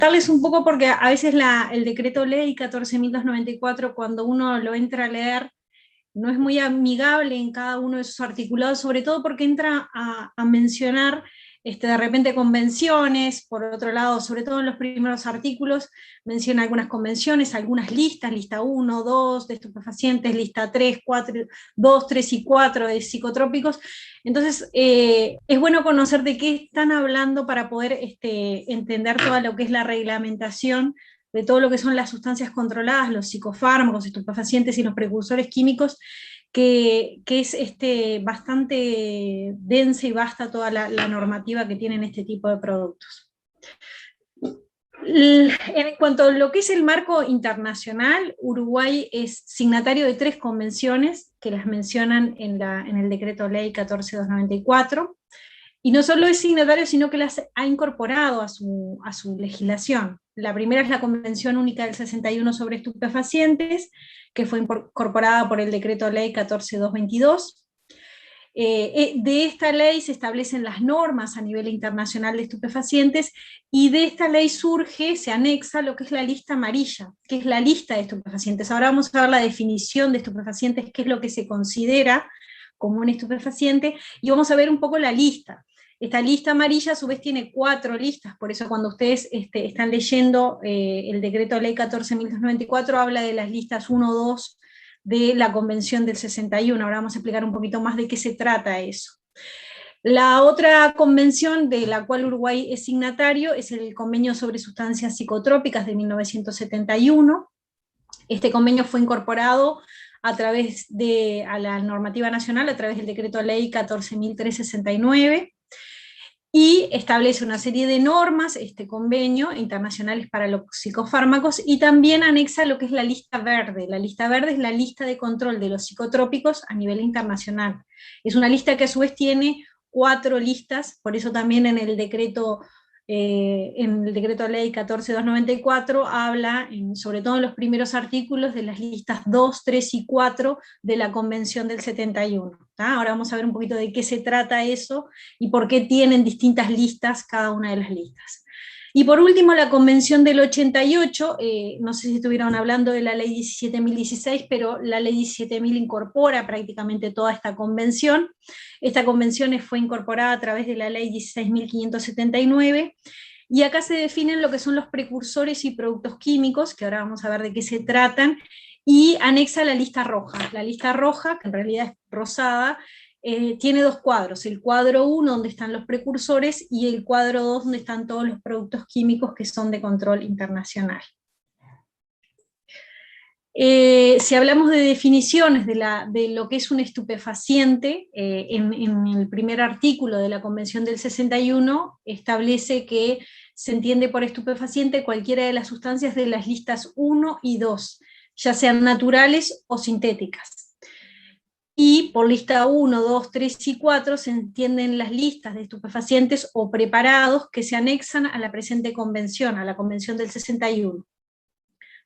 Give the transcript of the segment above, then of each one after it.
contarles un poco porque a veces el decreto ley 14.294, cuando uno lo entra a leer, no es muy amigable en cada uno de sus articulados, sobre todo porque entra a mencionar de repente convenciones. Por otro lado, sobre todo en los primeros artículos, menciona algunas convenciones, algunas listas, lista 1, 2 de estupefacientes, lista 3, 4, 2, 3 y 4 de psicotrópicos. Entonces, es bueno conocer de qué están hablando para poder entender toda lo que es la reglamentación de todo lo que son las sustancias controladas, los psicofármacos, estupefacientes y los precursores químicos, que es bastante densa y vasta toda la normativa que tienen este tipo de productos. En cuanto a lo que es el marco internacional, Uruguay es signatario de 3 convenciones que las mencionan en el decreto ley 14.294, y no solo es signatario, sino que las ha incorporado a su legislación. La primera es la Convención Única del 61 sobre estupefacientes, que fue incorporada por el decreto ley 14.222. De esta ley se establecen las normas a nivel internacional de estupefacientes, y de esta ley se anexa lo que es la lista amarilla, que es la lista de estupefacientes. Ahora vamos a ver la definición de estupefacientes, qué es lo que se considera como un estupefaciente, y vamos a ver un poco la lista. Esta lista amarilla a su vez tiene 4 listas, por eso cuando ustedes están leyendo el decreto ley 14.294 habla de las listas 1, 2 de la Convención del 61. Ahora vamos a explicar un poquito más de qué se trata eso. La otra convención de la cual Uruguay es signatario es el Convenio sobre Sustancias Psicotrópicas de 1971. Este convenio fue incorporado a la normativa nacional a través del decreto ley 14.369, y establece una serie de normas, este convenio, internacionales para los psicofármacos, y también anexa lo que es la lista verde. La lista verde es la lista de control de los psicotrópicos a nivel internacional. Es una lista que a su vez tiene 4 listas, por eso también en el decreto ley 14.294 habla, sobre todo en los primeros artículos, de las listas 2, 3 y 4 de la Convención del 71. Ahora vamos a ver un poquito de qué se trata eso y por qué tienen distintas listas cada una de las listas. Y por último, la Convención del 88, no sé si estuvieron hablando de la ley 17.016, pero la ley 17.000 incorpora prácticamente toda esta convención. Esta convención fue incorporada a través de la ley 16.579, y acá se definen lo que son los precursores y productos químicos, que ahora vamos a ver de qué se tratan, y anexa la lista roja. La lista roja, que en realidad es rosada, tiene 2 cuadros, el cuadro 1 donde están los precursores, y el cuadro 2 donde están todos los productos químicos que son de control internacional. Si hablamos de definiciones de lo que es un estupefaciente, en el primer artículo de la Convención del 61 establece que se entiende por estupefaciente cualquiera de las sustancias de las listas 1 y 2, ya sean naturales o sintéticas. Y por lista 1, 2, 3 y 4 se entienden las listas de estupefacientes o preparados que se anexan a la presente convención, a la Convención del 61.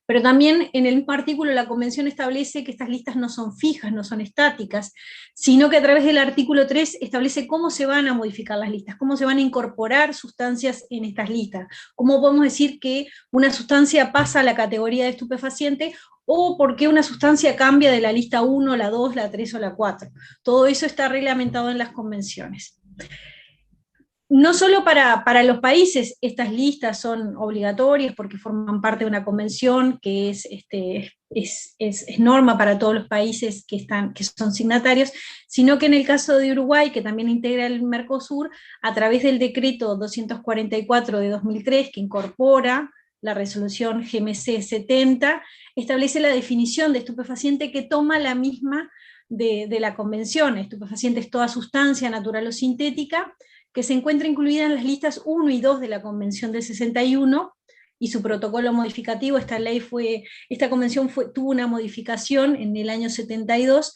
Pero también en el mismo artículo la Convención establece que estas listas no son fijas, no son estáticas, sino que a través del artículo 3 establece cómo se van a modificar las listas, cómo se van a incorporar sustancias en estas listas, cómo podemos decir que una sustancia pasa a la categoría de estupefaciente, o por qué una sustancia cambia de la lista 1, la 2, la 3 o la 4. Todo eso está reglamentado en las convenciones. No solo para los países estas listas son obligatorias porque forman parte de una convención que es norma para todos los países que son signatarios, sino que en el caso de Uruguay, que también integra el Mercosur, a través del decreto 244 de 2003, que incorpora la resolución GMC 70, establece la definición de estupefaciente que toma la misma de la convención. Estupefaciente es toda sustancia natural o sintética que se encuentra incluida en las listas 1 y 2 de la Convención del 61, y su protocolo modificativo. Esta convención tuvo una modificación en el año 72.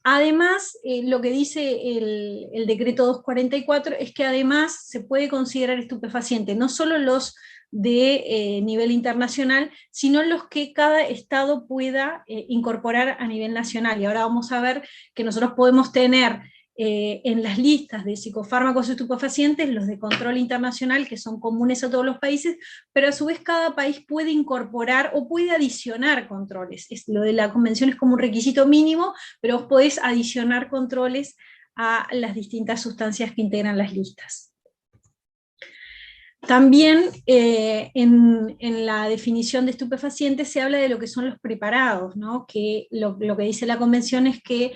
Además, lo que dice el decreto 244 es que además se puede considerar estupefaciente no solo los de nivel internacional, sino los que cada estado pueda incorporar a nivel nacional. Y ahora vamos a ver que nosotros podemos tener en las listas de psicofármacos estupefacientes, los de control internacional, que son comunes a todos los países, pero a su vez cada país puede incorporar o puede adicionar controles. Lo de la convención es como un requisito mínimo, pero vos podés adicionar controles a las distintas sustancias que integran las listas. También en la definición de estupefacientes se habla de lo que son los preparados, ¿no? Que lo que dice la convención es que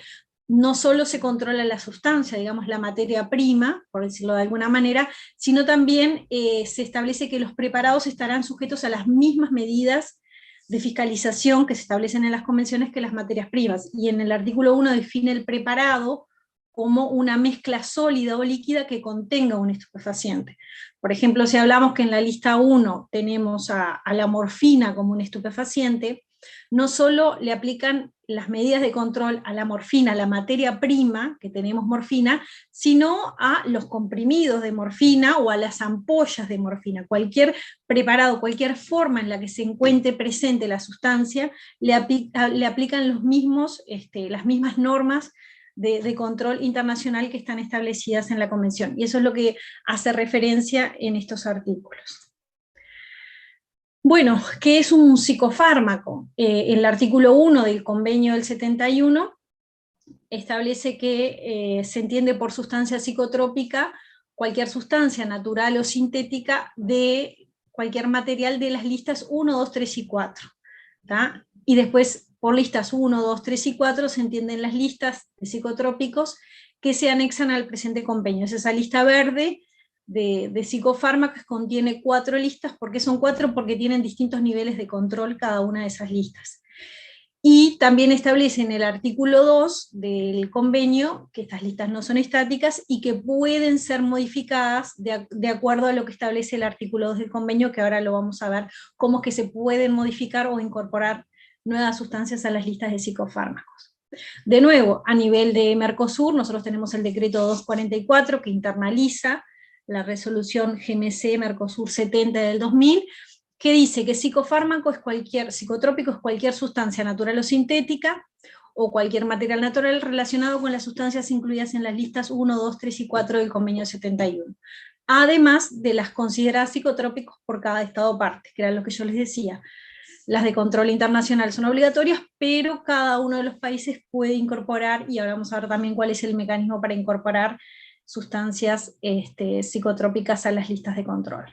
no solo se controla la sustancia, digamos la materia prima, por decirlo de alguna manera, sino también se establece que los preparados estarán sujetos a las mismas medidas de fiscalización que se establecen en las convenciones que las materias primas, y en el artículo 1 define el preparado como una mezcla sólida o líquida que contenga un estupefaciente. Por ejemplo, si hablamos que en la lista 1 tenemos a la morfina como un estupefaciente, no solo le aplican las medidas de control a la morfina, a la materia prima que tenemos morfina, sino a los comprimidos de morfina o a las ampollas de morfina. Cualquier preparado, cualquier forma en la que se encuentre presente la sustancia, le aplican los mismos, las mismas normas de control internacional que están establecidas en la convención, y eso es lo que hace referencia en estos artículos. Bueno, ¿qué es un psicofármaco? El artículo 1 del convenio del 71 establece que se entiende por sustancia psicotrópica cualquier sustancia natural o sintética de cualquier material de las listas 1, 2, 3 y 4. ¿tá? Y después, por listas 1, 2, 3 y 4, se entienden las listas de psicotrópicos que se anexan al presente convenio. Es esa lista verde de psicofármacos, contiene 4 listas. ¿Por qué son 4? Porque tienen distintos niveles de control cada una de esas listas. Y también establece en el artículo 2 del convenio que estas listas no son estáticas y que pueden ser modificadas de acuerdo a lo que establece el artículo 2 del convenio, que ahora lo vamos a ver, cómo es que se pueden modificar o incorporar nuevas sustancias a las listas de psicofármacos. De nuevo, a nivel de Mercosur, nosotros tenemos el decreto 244 que internaliza la resolución GMC Mercosur 70 del 2000, que dice que psicofármaco es psicotrópico es cualquier sustancia natural o sintética, o cualquier material natural relacionado con las sustancias incluidas en las listas 1, 2, 3 y 4 del convenio 71. Además de las consideradas psicotrópicos por cada estado parte, que era lo que yo les decía. Las de control internacional son obligatorias, pero cada uno de los países puede incorporar, y ahora vamos a ver también cuál es el mecanismo para incorporar sustancias psicotrópicas a las listas de control.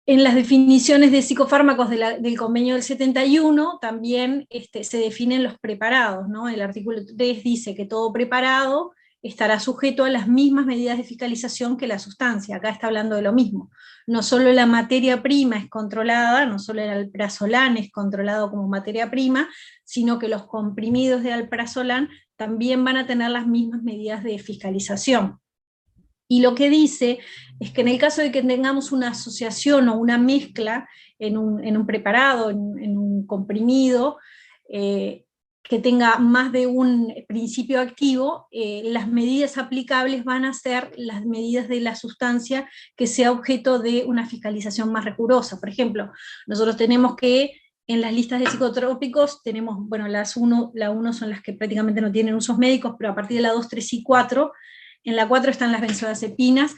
En las definiciones de psicofármacos del convenio del 71 también se definen los preparados, ¿no? El artículo 3 dice que todo preparado estará sujeto a las mismas medidas de fiscalización que la sustancia. Acá está hablando de lo mismo. No solo la materia prima es controlada, no solo el alprazolam es controlado como materia prima, sino que los comprimidos de alprazolam también van a tener las mismas medidas de fiscalización. Y lo que dice es que en el caso de que tengamos una asociación o una mezcla en un preparado, en un comprimido, que tenga más de un principio activo, las medidas aplicables van a ser las medidas de la sustancia que sea objeto de una fiscalización más rigurosa. Por ejemplo, nosotros tenemos que en las listas de psicotrópicos tenemos, bueno, la 1 son las que prácticamente no tienen usos médicos, pero a partir de la 2, 3 y 4, en la 4 están las benzodiazepinas,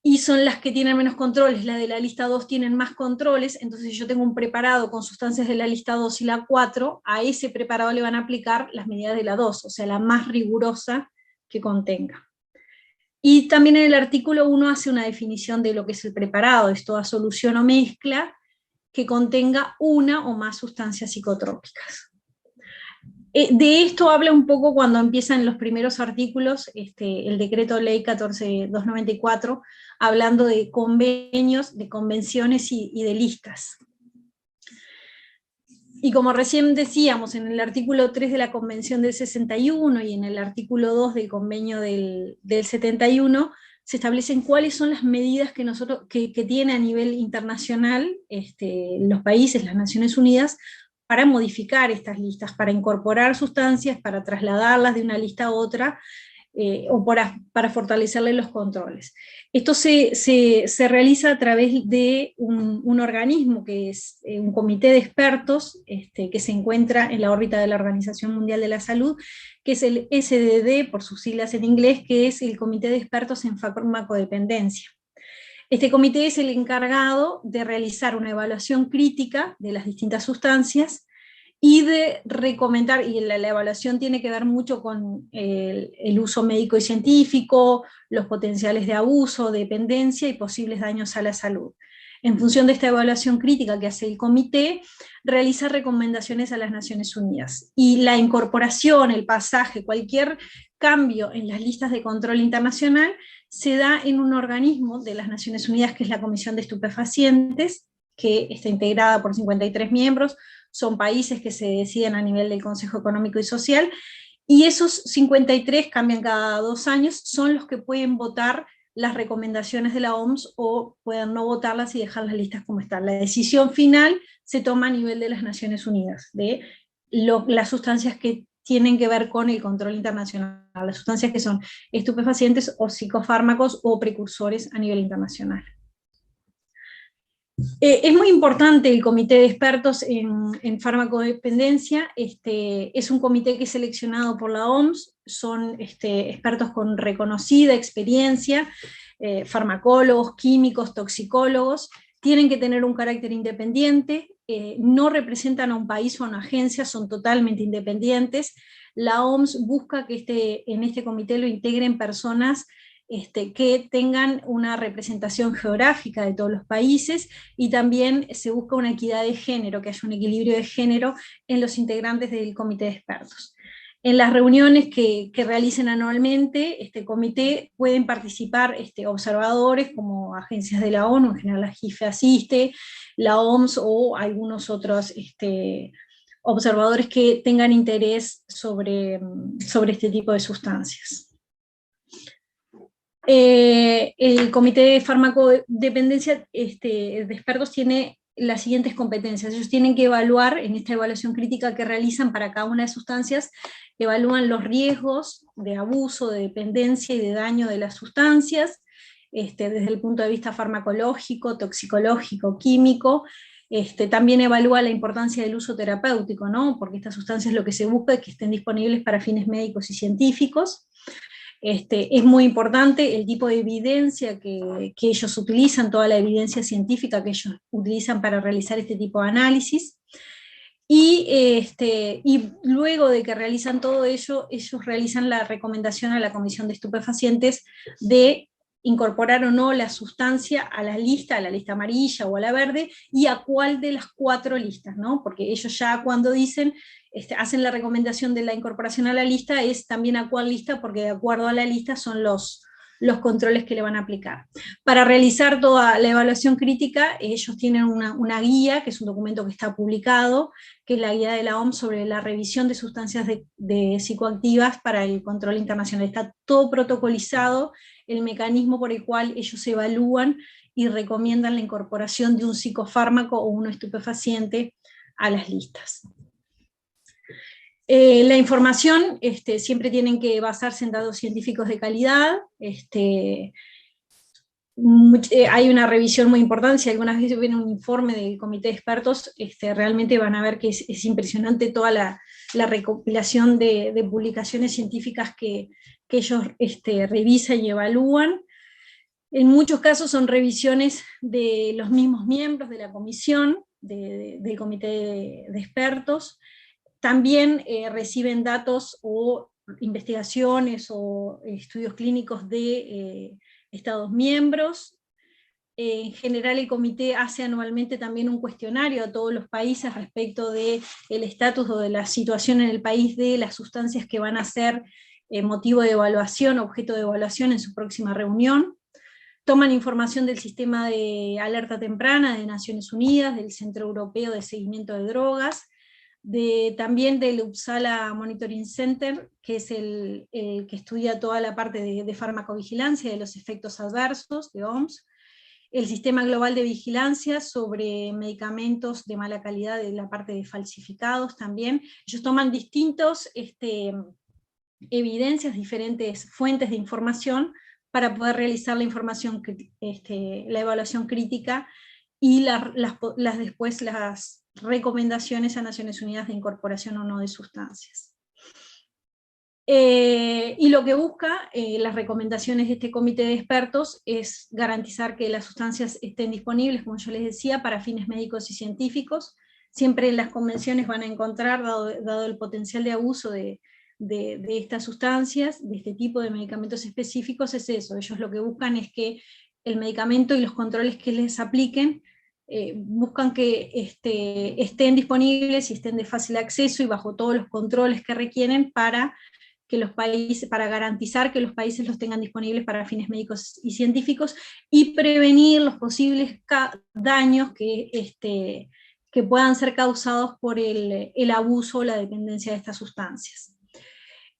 y son las que tienen menos controles. La de la lista 2 tienen más controles, entonces si yo tengo un preparado con sustancias de la lista 2 y la 4, a ese preparado le van a aplicar las medidas de la 2, o sea, la más rigurosa que contenga. Y también en el artículo 1 hace una definición de lo que es el preparado, es toda solución o mezcla que contenga una o más sustancias psicotrópicas. De esto habla un poco cuando empiezan los primeros artículos, el decreto ley 14.294, hablando de convenios, de convenciones y de listas. Y como recién decíamos, en el artículo 3 de la Convención del 61 y en el artículo 2 del convenio del 71, se establecen cuáles son las medidas que tiene a nivel internacional los países, las Naciones Unidas, para modificar estas listas, para incorporar sustancias, para trasladarlas de una lista a otra, para fortalecerle los controles. Esto se realiza a través de un organismo que es un comité de expertos que se encuentra en la órbita de la Organización Mundial de la Salud, que es el SDD, por sus siglas en inglés, que es el Comité de Expertos en Farmacodependencia. Este comité es el encargado de realizar una evaluación crítica de las distintas sustancias y de recomendar, y la evaluación tiene que ver mucho con el uso médico y científico, los potenciales de abuso, dependencia y posibles daños a la salud. En función de esta evaluación crítica que hace el comité, realiza recomendaciones a las Naciones Unidas. Y la incorporación, el pasaje, cualquier cambio en las listas de control internacional se da en un organismo de las Naciones Unidas, que es la Comisión de Estupefacientes, que está integrada por 53 miembros, son países que se deciden a nivel del Consejo Económico y Social, y esos 53 cambian cada 2 años, son los que pueden votar las recomendaciones de la OMS o pueden no votarlas y dejar las listas como están. La decisión final se toma a nivel de las Naciones Unidas, de las sustancias que tienen que ver con el control internacional, las sustancias que son estupefacientes o psicofármacos o precursores a nivel internacional. Es muy importante el comité de expertos en farmacodependencia. Es un comité que es seleccionado por la OMS, son expertos con reconocida experiencia, farmacólogos, químicos, toxicólogos, tienen que tener un carácter independiente, no representan a un país o a una agencia, son totalmente independientes. La OMS busca que en este comité lo integren personas que tengan una representación geográfica de todos los países, y también se busca una equidad de género, que haya un equilibrio de género en los integrantes del comité de expertos. En las reuniones que realicen anualmente, este comité pueden participar observadores como agencias de la ONU, en general la GIFE asiste, la OMS o algunos otros observadores que tengan interés sobre este tipo de sustancias. El comité de farmacodependencia de expertos tiene las siguientes competencias. Ellos tienen que evaluar, en esta evaluación crítica que realizan para cada una de las sustancias, evalúan los riesgos de abuso, de dependencia y de daño de las sustancias, desde el punto de vista farmacológico, toxicológico, químico. También evalúa la importancia del uso terapéutico, ¿no? Porque estas sustancias lo que se busca es que estén disponibles para fines médicos y científicos. Es muy importante el tipo de evidencia que ellos utilizan, toda la evidencia científica que ellos utilizan para realizar este tipo de análisis. Y luego de que realizan todo ello, ellos realizan la recomendación a la Comisión de Estupefacientes de incorporar o no la sustancia a la lista amarilla o a la verde, y a cuál de las 4 listas, ¿no? Porque ellos ya cuando dicen, hacen la recomendación de la incorporación a la lista, es también a cuál lista, porque de acuerdo a la lista son los controles que le van a aplicar. Para realizar toda la evaluación crítica, ellos tienen una guía, que es un documento que está publicado, que es la guía de la OMS sobre la revisión de sustancias de psicoactivas para el control internacional. Está todo protocolizado, el mecanismo por el cual ellos evalúan y recomiendan la incorporación de un psicofármaco o un estupefaciente a las listas. La información siempre tienen que basarse en datos científicos de calidad. Hay una revisión muy importante, si algunas veces ven un informe del comité de expertos, realmente van a ver que es impresionante toda la recopilación de publicaciones científicas que ellos revisan y evalúan. En muchos casos son revisiones de los mismos miembros de la comisión, del comité de expertos. También reciben datos o investigaciones o estudios clínicos de Estados miembros. En general el comité hace anualmente también un cuestionario a todos los países respecto del estatus o de la situación en el país de las sustancias que van a ser motivo de evaluación, objeto de evaluación en su próxima reunión. Toman información del sistema de alerta temprana de Naciones Unidas, del Centro Europeo de Seguimiento de Drogas, también del Uppsala Monitoring Center, que es el que estudia toda la parte de farmacovigilancia, de los efectos adversos de OMS, el Sistema Global de Vigilancia sobre medicamentos de mala calidad, de la parte de falsificados también. Ellos toman distintos evidencias, diferentes fuentes de información para poder realizar la información, la evaluación crítica y después las recomendaciones a Naciones Unidas de incorporación o no de sustancias. Y lo que busca las recomendaciones de este comité de expertos es garantizar que las sustancias estén disponibles, como yo les decía, para fines médicos y científicos. Siempre en las convenciones van a encontrar, dado el potencial de abuso de estas sustancias, de este tipo de medicamentos específicos, es eso. Ellos lo que buscan es que el medicamento y los controles que les apliquen buscan que estén disponibles y estén de fácil acceso y bajo todos los controles que requieren para garantizar que los países los tengan disponibles para fines médicos y científicos y prevenir los posibles daños que puedan ser causados por el abuso o la dependencia de estas sustancias.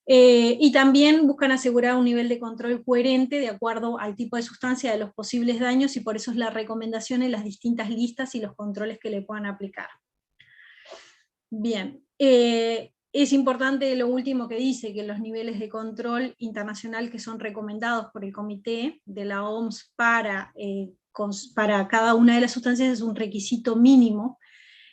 Y también buscan asegurar un nivel de control coherente de acuerdo al tipo de sustancia, de los posibles daños, y por eso es la recomendación en las distintas listas y los controles que le puedan aplicar. Bien, es importante lo último que dice, que los niveles de control internacional que son recomendados por el comité de la OMS para cada una de las sustancias es un requisito mínimo,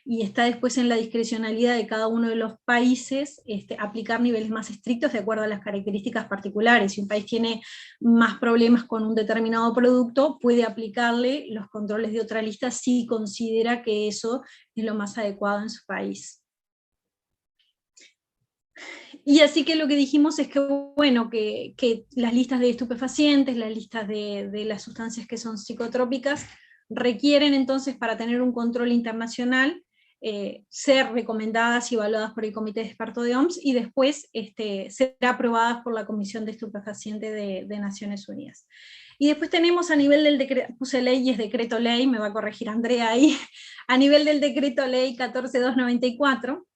y está después en la discrecionalidad de cada uno de los países aplicar niveles más estrictos de acuerdo a las características particulares. Si un país tiene más problemas con un determinado producto, puede aplicarle los controles de otra lista si considera que eso es lo más adecuado en su país. Y así que lo que dijimos es que, bueno, que las listas de estupefacientes, las listas de las sustancias que son psicotrópicas, requieren entonces, para tener un control internacional, ser recomendadas y evaluadas por el Comité de Expertos de OMS, y después ser aprobadas por la Comisión de Estupefacientes de Naciones Unidas. Y después tenemos a nivel del decreto, puse ley y es decreto ley, me va a corregir Andrea ahí, a nivel del decreto ley 14294,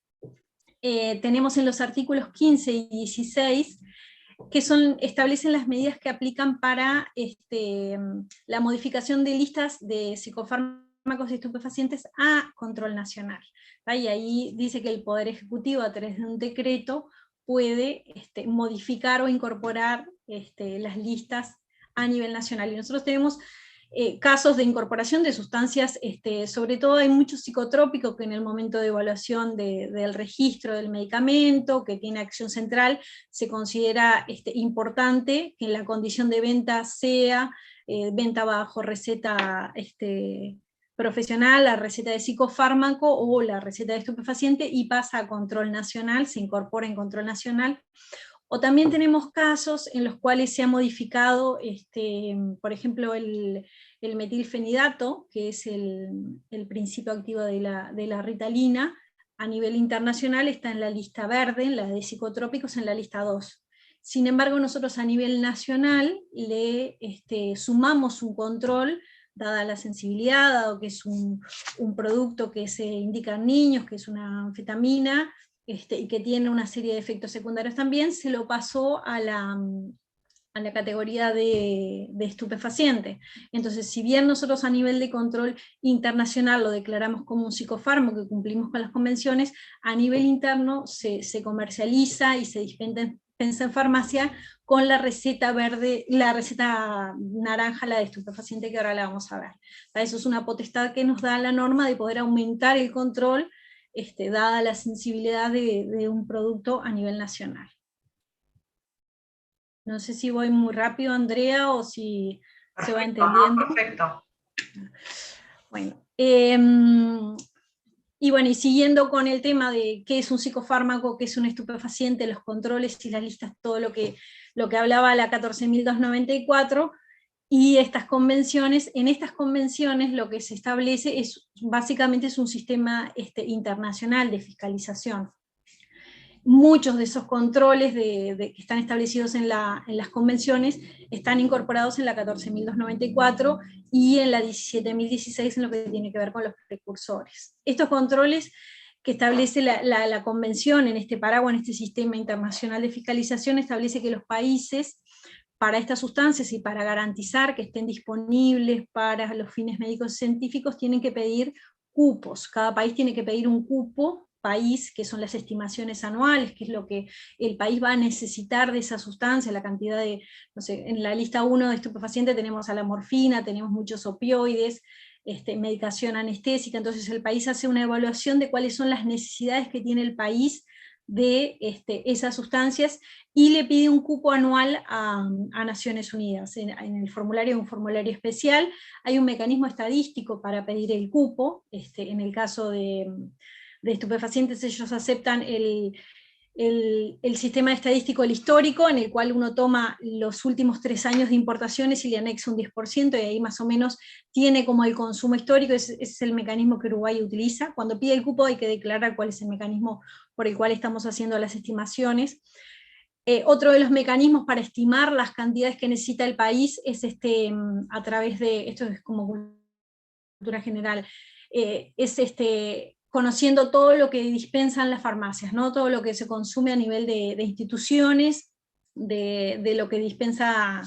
tenemos en los artículos 15 y 16, que establecen las medidas que aplican para la modificación de listas de psicofármacos y estupefacientes a control nacional. Y ahí dice que el Poder Ejecutivo, a través de un decreto, puede modificar o incorporar las listas a nivel nacional. Y nosotros tenemos casos de incorporación de sustancias, sobre todo hay muchos psicotrópicos que en el momento de evaluación del registro del medicamento, que tiene acción central, se considera importante que en la condición de venta sea venta bajo receta profesional, la receta de psicofármaco o la receta de estupefaciente, y pasa a control nacional, se incorpora en control nacional. O también tenemos casos en los cuales se ha modificado, por ejemplo, el metilfenidato, que es el principio activo de la ritalina, a nivel internacional está en la lista verde, en la de psicotrópicos en la lista 2. Sin embargo, nosotros a nivel nacional le sumamos un control, dada la sensibilidad, dado que es un producto que se indica en niños, que es una anfetamina, y que tiene una serie de efectos secundarios también, se lo pasó a la categoría de estupefaciente. Entonces, si bien nosotros a nivel de control internacional lo declaramos como un psicofármaco, que cumplimos con las convenciones, a nivel interno se comercializa y se dispensa en farmacia con la receta verde, la receta naranja, la de estupefaciente, que ahora la vamos a ver. Eso es una potestad que nos da la norma de poder aumentar el control dada la sensibilidad de un producto a nivel nacional. No sé si voy muy rápido, Andrea, o si se va entendiendo. Perfecto. Bueno, y siguiendo con el tema de qué es un psicofármaco, qué es un estupefaciente, los controles y las listas, todo lo que hablaba la 14.294, y estas convenciones, en estas convenciones lo que se establece básicamente es un sistema internacional de fiscalización. Muchos de esos controles que están establecidos en las convenciones están incorporados en la 14.294 y en la 17.016 en lo que tiene que ver con los precursores. Estos controles que establece la convención en este paraguas, en este sistema internacional de fiscalización, establece que los países, para estas sustancias y para garantizar que estén disponibles para los fines médicos y científicos, tienen que pedir cupos. Cada país tiene que pedir un cupo país, que son las estimaciones anuales, que es lo que el país va a necesitar de esa sustancia, la cantidad de, no sé, en la lista 1 de estupefacientes tenemos a la morfina, tenemos muchos opioides, medicación anestésica, entonces el país hace una evaluación de cuáles son las necesidades que tiene el país de esas sustancias, y le pide un cupo anual a Naciones Unidas. En el formulario, un formulario especial, hay un mecanismo estadístico para pedir el cupo. En el caso de estupefacientes, ellos aceptan el sistema estadístico, el histórico, en el cual uno toma los últimos 3 años de importaciones y le anexa un 10%, y ahí más o menos tiene como el consumo histórico. Ese es el mecanismo que Uruguay utiliza. Cuando pide el cupo hay que declarar cuál es el mecanismo por el cual estamos haciendo las estimaciones. Otro de los mecanismos para estimar las cantidades que necesita el país es a través de, esto es como cultura general, es conociendo todo lo que dispensan las farmacias, ¿no? Todo lo que se consume a nivel de instituciones, de lo que dispensa,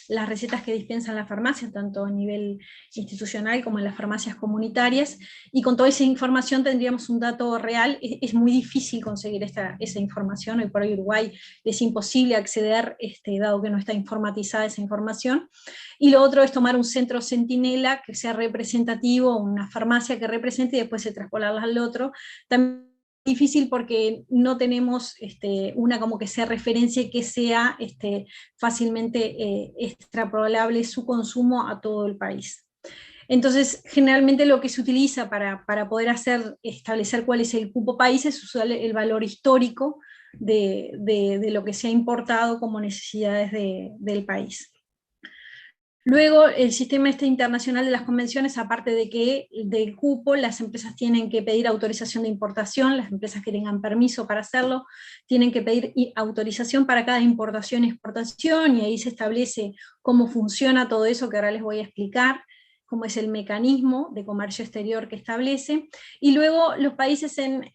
las recetas que dispensan las farmacias, tanto a nivel institucional como en las farmacias comunitarias, y con toda esa información tendríamos un dato real. Es muy difícil conseguir esa información, hoy por hoy Uruguay es imposible acceder, dado que no está informatizada esa información. Y lo otro es tomar un centro centinela que sea representativo, una farmacia que represente, y después se traspolarlas al otro. También difícil porque no tenemos una como que sea referencia y que sea fácilmente extrapolable su consumo a todo el país. Entonces, generalmente lo que se utiliza para poder establecer cuál es el cupo país es usar el valor histórico de lo que se ha importado como necesidades del país. Luego, el sistema internacional de las convenciones, aparte de que del cupo, las empresas tienen que pedir autorización de importación, las empresas que tengan permiso para hacerlo, tienen que pedir autorización para cada importación y exportación, y ahí se establece cómo funciona todo eso, que ahora les voy a explicar, cómo es el mecanismo de comercio exterior que establece. Y luego los países en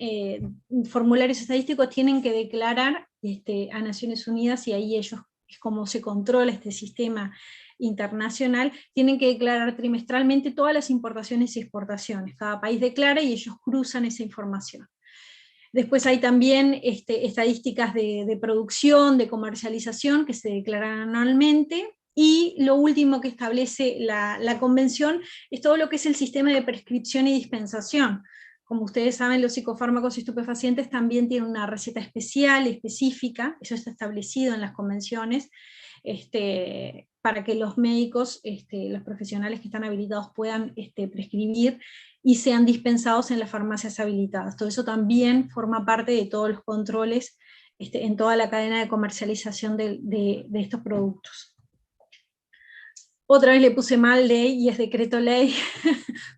formularios estadísticos tienen que declarar a Naciones Unidas, y ahí ellos es como se controla este sistema internacional, tienen que declarar trimestralmente todas las importaciones y exportaciones. Cada país declara y ellos cruzan esa información. Después hay también estadísticas de producción, de comercialización, que se declaran anualmente. Y lo último que establece la convención es todo lo que es el sistema de prescripción y dispensación. Como ustedes saben, los psicofármacos y estupefacientes también tienen una receta especial, específica, eso está establecido en las convenciones, para que los médicos, los profesionales que están habilitados puedan prescribir y sean dispensados en las farmacias habilitadas. Todo eso también forma parte de todos los controles en toda la cadena de comercialización de estos productos. Otra vez le puse mal ley y es decreto ley,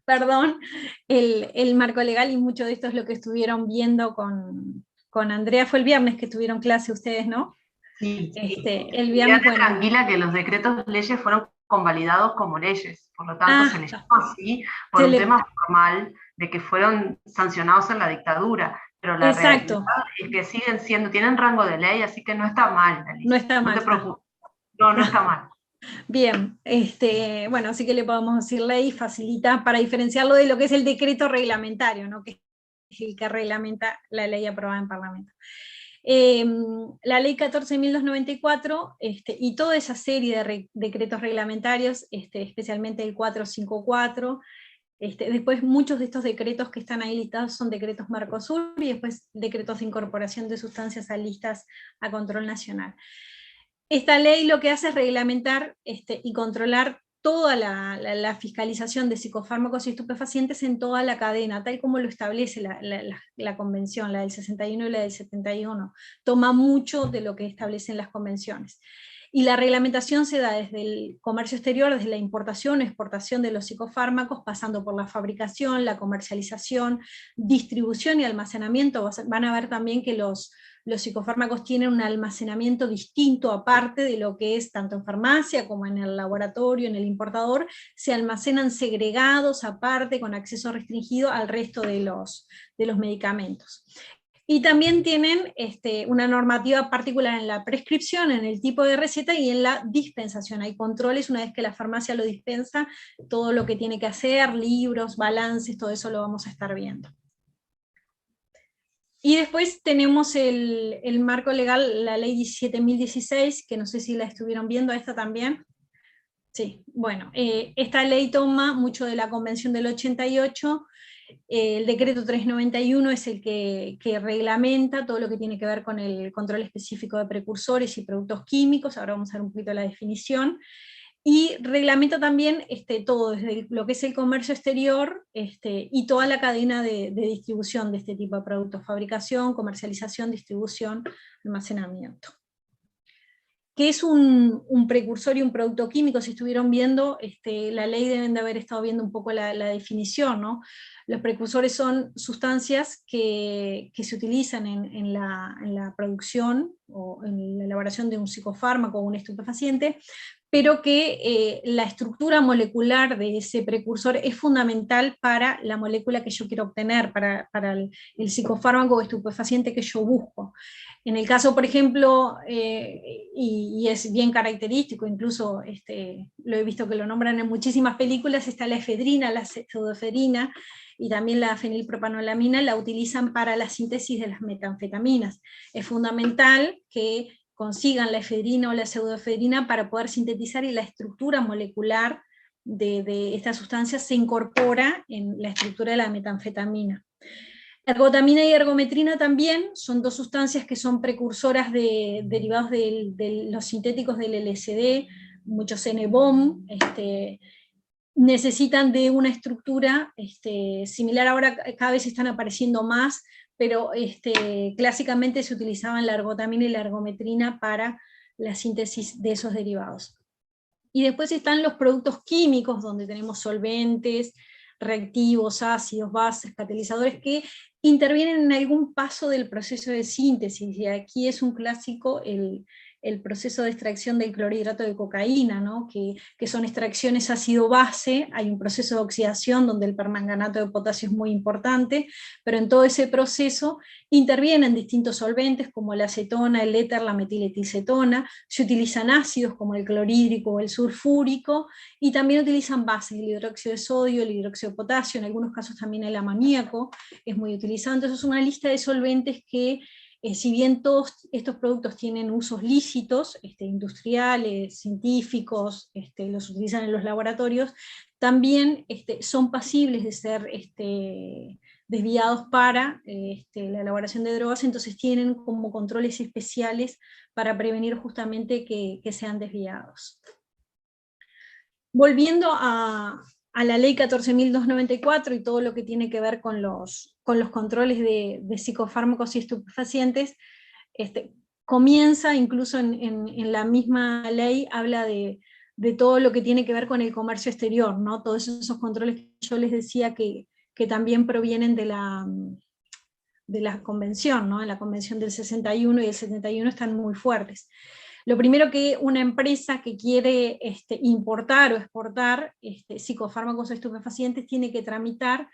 perdón, el marco legal, y mucho de esto es lo que estuvieron viendo con Andrea. Fue el viernes que tuvieron clase ustedes, ¿no? Sí, sí. El viernes, Quédate bueno. tranquila que los decretos leyes fueron convalidados como leyes, por lo tanto se les Ah, llama así por un tema formal de que fueron sancionados en la dictadura, pero la realidad exacto, es que siguen siendo, tienen rango de ley, así que no está mal, no Alicia, está no te mal. preocupes, no, no está mal. Bien, bueno, así que le podemos decir ley, facilita para diferenciarlo de lo que es el decreto reglamentario, ¿no? Que es el que reglamenta la ley aprobada en Parlamento. La ley 14.294 y toda esa serie de decretos reglamentarios, especialmente el 454, después muchos de estos decretos que están ahí listados son decretos Mercosur, y después decretos de incorporación de sustancias a listas a control nacional. Esta ley lo que hace es reglamentar y controlar toda la fiscalización de psicofármacos y estupefacientes en toda la cadena, tal como lo establece la convención, la del 61 y la del 71. Toma mucho de lo que establecen las convenciones. Y la reglamentación se da desde el comercio exterior, desde la importación o exportación de los psicofármacos, pasando por la fabricación, la comercialización, distribución y almacenamiento. Van a ver también que los psicofármacos tienen un almacenamiento distinto, aparte de lo que es tanto en farmacia como en el laboratorio, en el importador, se almacenan segregados, aparte, con acceso restringido al resto de los medicamentos. Y también tienen una normativa particular en la prescripción, en el tipo de receta y en la dispensación. Hay controles una vez que la farmacia lo dispensa, todo lo que tiene que hacer, libros, balances, todo eso lo vamos a estar viendo. Y después tenemos el marco legal, la ley 17.016, que no sé si la estuvieron viendo, esta también. Sí, bueno, esta ley toma mucho de la Convención del 88, el decreto 391 es el que reglamenta todo lo que tiene que ver con el control específico de precursores y productos químicos, ahora vamos a ver un poquito la definición, y reglamenta también todo, desde lo que es el comercio exterior y toda la cadena de distribución de este tipo de productos, fabricación, comercialización, distribución, almacenamiento. ¿Qué es un precursor y un producto químico? Si estuvieron viendo, la ley deben de haber estado viendo un poco la definición, ¿no? Los precursores son sustancias que se utilizan en la producción o en la elaboración de un psicofármaco o un estupefaciente, pero que la estructura molecular de ese precursor es fundamental para la molécula que yo quiero obtener, para el psicofármaco o estupefaciente que yo busco. En el caso, por ejemplo, y es bien característico, incluso lo he visto que lo nombran en muchísimas películas, está la efedrina, la pseudoefedrina, y también la fenilpropanolamina la utilizan para la síntesis de las metanfetaminas. Es fundamental que consigan la efedrina o la pseudoefedrina para poder sintetizar, y la estructura molecular de esta sustancia se incorpora en la estructura de la metanfetamina. Ergotamina y ergometrina también son dos sustancias que son precursoras derivados de los sintéticos del LSD, muchos NBOM, necesitan de una estructura similar, ahora cada vez están apareciendo más, pero clásicamente se utilizaban la ergotamina y la ergometrina para la síntesis de esos derivados. Y después están los productos químicos, donde tenemos solventes, reactivos, ácidos, bases, catalizadores, que intervienen en algún paso del proceso de síntesis, y aquí es un clásico el proceso de extracción del clorhidrato de cocaína, ¿no? que son extracciones ácido-base, hay un proceso de oxidación donde el permanganato de potasio es muy importante, pero en todo ese proceso intervienen distintos solventes como la acetona, el éter, la metiletilcetona, se utilizan ácidos como el clorhídrico o el sulfúrico, y también utilizan bases, el hidróxido de sodio, el hidróxido de potasio, en algunos casos también el amoníaco es muy utilizado. Entonces es una lista de solventes que, si bien todos estos productos tienen usos lícitos, industriales, científicos, los utilizan en los laboratorios, también son pasibles de ser desviados para la elaboración de drogas, entonces tienen como controles especiales para prevenir justamente que sean desviados. Volviendo a la ley 14.294 y todo lo que tiene que ver con los controles de psicofármacos y estupefacientes, comienza incluso en la misma ley, habla de todo lo que tiene que ver con el comercio exterior, ¿no? Todos esos controles que yo les decía que también provienen de la convención, ¿no? En la convención del 61 y el 71 están muy fuertes. Lo primero que una empresa que quiere importar o exportar psicofármacos o estupefacientes tiene que tramitar,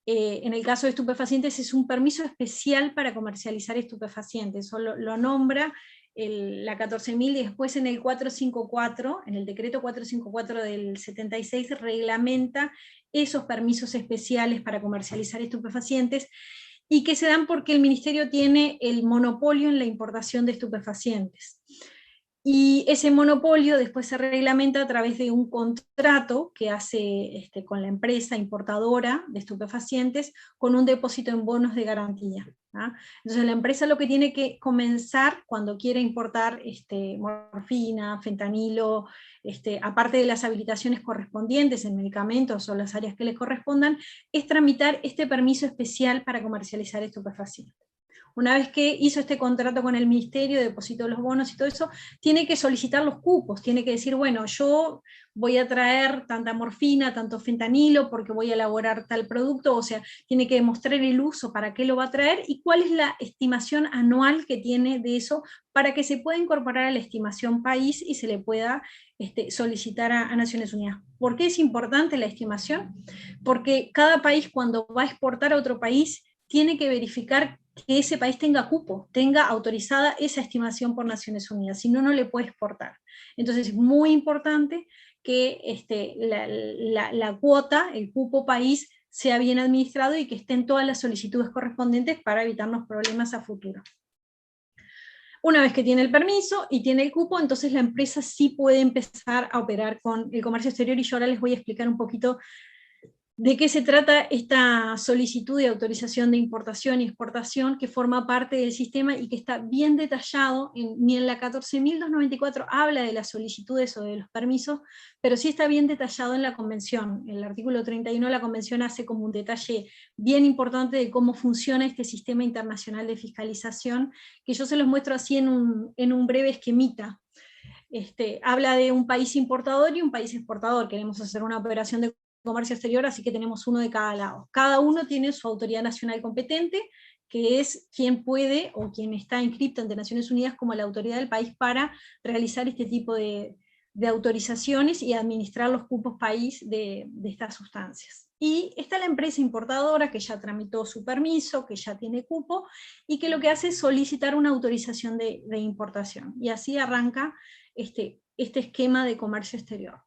en el caso de estupefacientes es un permiso especial para comercializar estupefacientes, eso lo nombra la 14.000, y después en el 454, en el decreto 454 del 76, reglamenta esos permisos especiales para comercializar estupefacientes, y que se dan porque el ministerio tiene el monopolio en la importación de estupefacientes. Y ese monopolio después se reglamenta a través de un contrato que hace con la empresa importadora de estupefacientes, con un depósito en bonos de garantía. Entonces la empresa lo que tiene que comenzar cuando quiere importar morfina, fentanilo, aparte de las habilitaciones correspondientes en medicamentos o las áreas que les correspondan, es tramitar este permiso especial para comercializar estupefacientes. Una vez que hizo este contrato con el ministerio, depositó los bonos y todo eso, tiene que solicitar los cupos, tiene que decir, bueno, yo voy a traer tanta morfina, tanto fentanilo, porque voy a elaborar tal producto, o sea, tiene que demostrar el uso, para qué lo va a traer, y cuál es la estimación anual que tiene de eso, para que se pueda incorporar a la estimación país y se le pueda solicitar a Naciones Unidas. ¿Por qué es importante la estimación? Porque cada país, cuando va a exportar a otro país, tiene que verificar que ese país tenga cupo, tenga autorizada esa estimación por Naciones Unidas, si no, no le puede exportar. Entonces es muy importante que la cuota, el cupo país, sea bien administrado y que estén todas las solicitudes correspondientes para evitarnos problemas a futuro. Una vez que tiene el permiso y tiene el cupo, entonces la empresa sí puede empezar a operar con el comercio exterior, y yo ahora les voy a explicar un poquito de qué se trata esta solicitud de autorización de importación y exportación que forma parte del sistema y que está bien detallado, ni en la 14.294 habla de las solicitudes o de los permisos, pero sí está bien detallado en la convención. El artículo 31 de la convención hace como un detalle bien importante de cómo funciona este sistema internacional de fiscalización, que yo se los muestro así en un breve esquemita. Habla de un país importador y un país exportador. Queremos hacer una operación de comercio exterior, así que tenemos uno de cada lado. Cada uno tiene su autoridad nacional competente, que es quien puede o quien está inscrito ante Naciones Unidas como la autoridad del país para realizar este tipo de autorizaciones y administrar los cupos país de estas sustancias. Y está la empresa importadora que ya tramitó su permiso, que ya tiene cupo, y que lo que hace es solicitar una autorización de importación. Y así arranca este esquema de comercio exterior.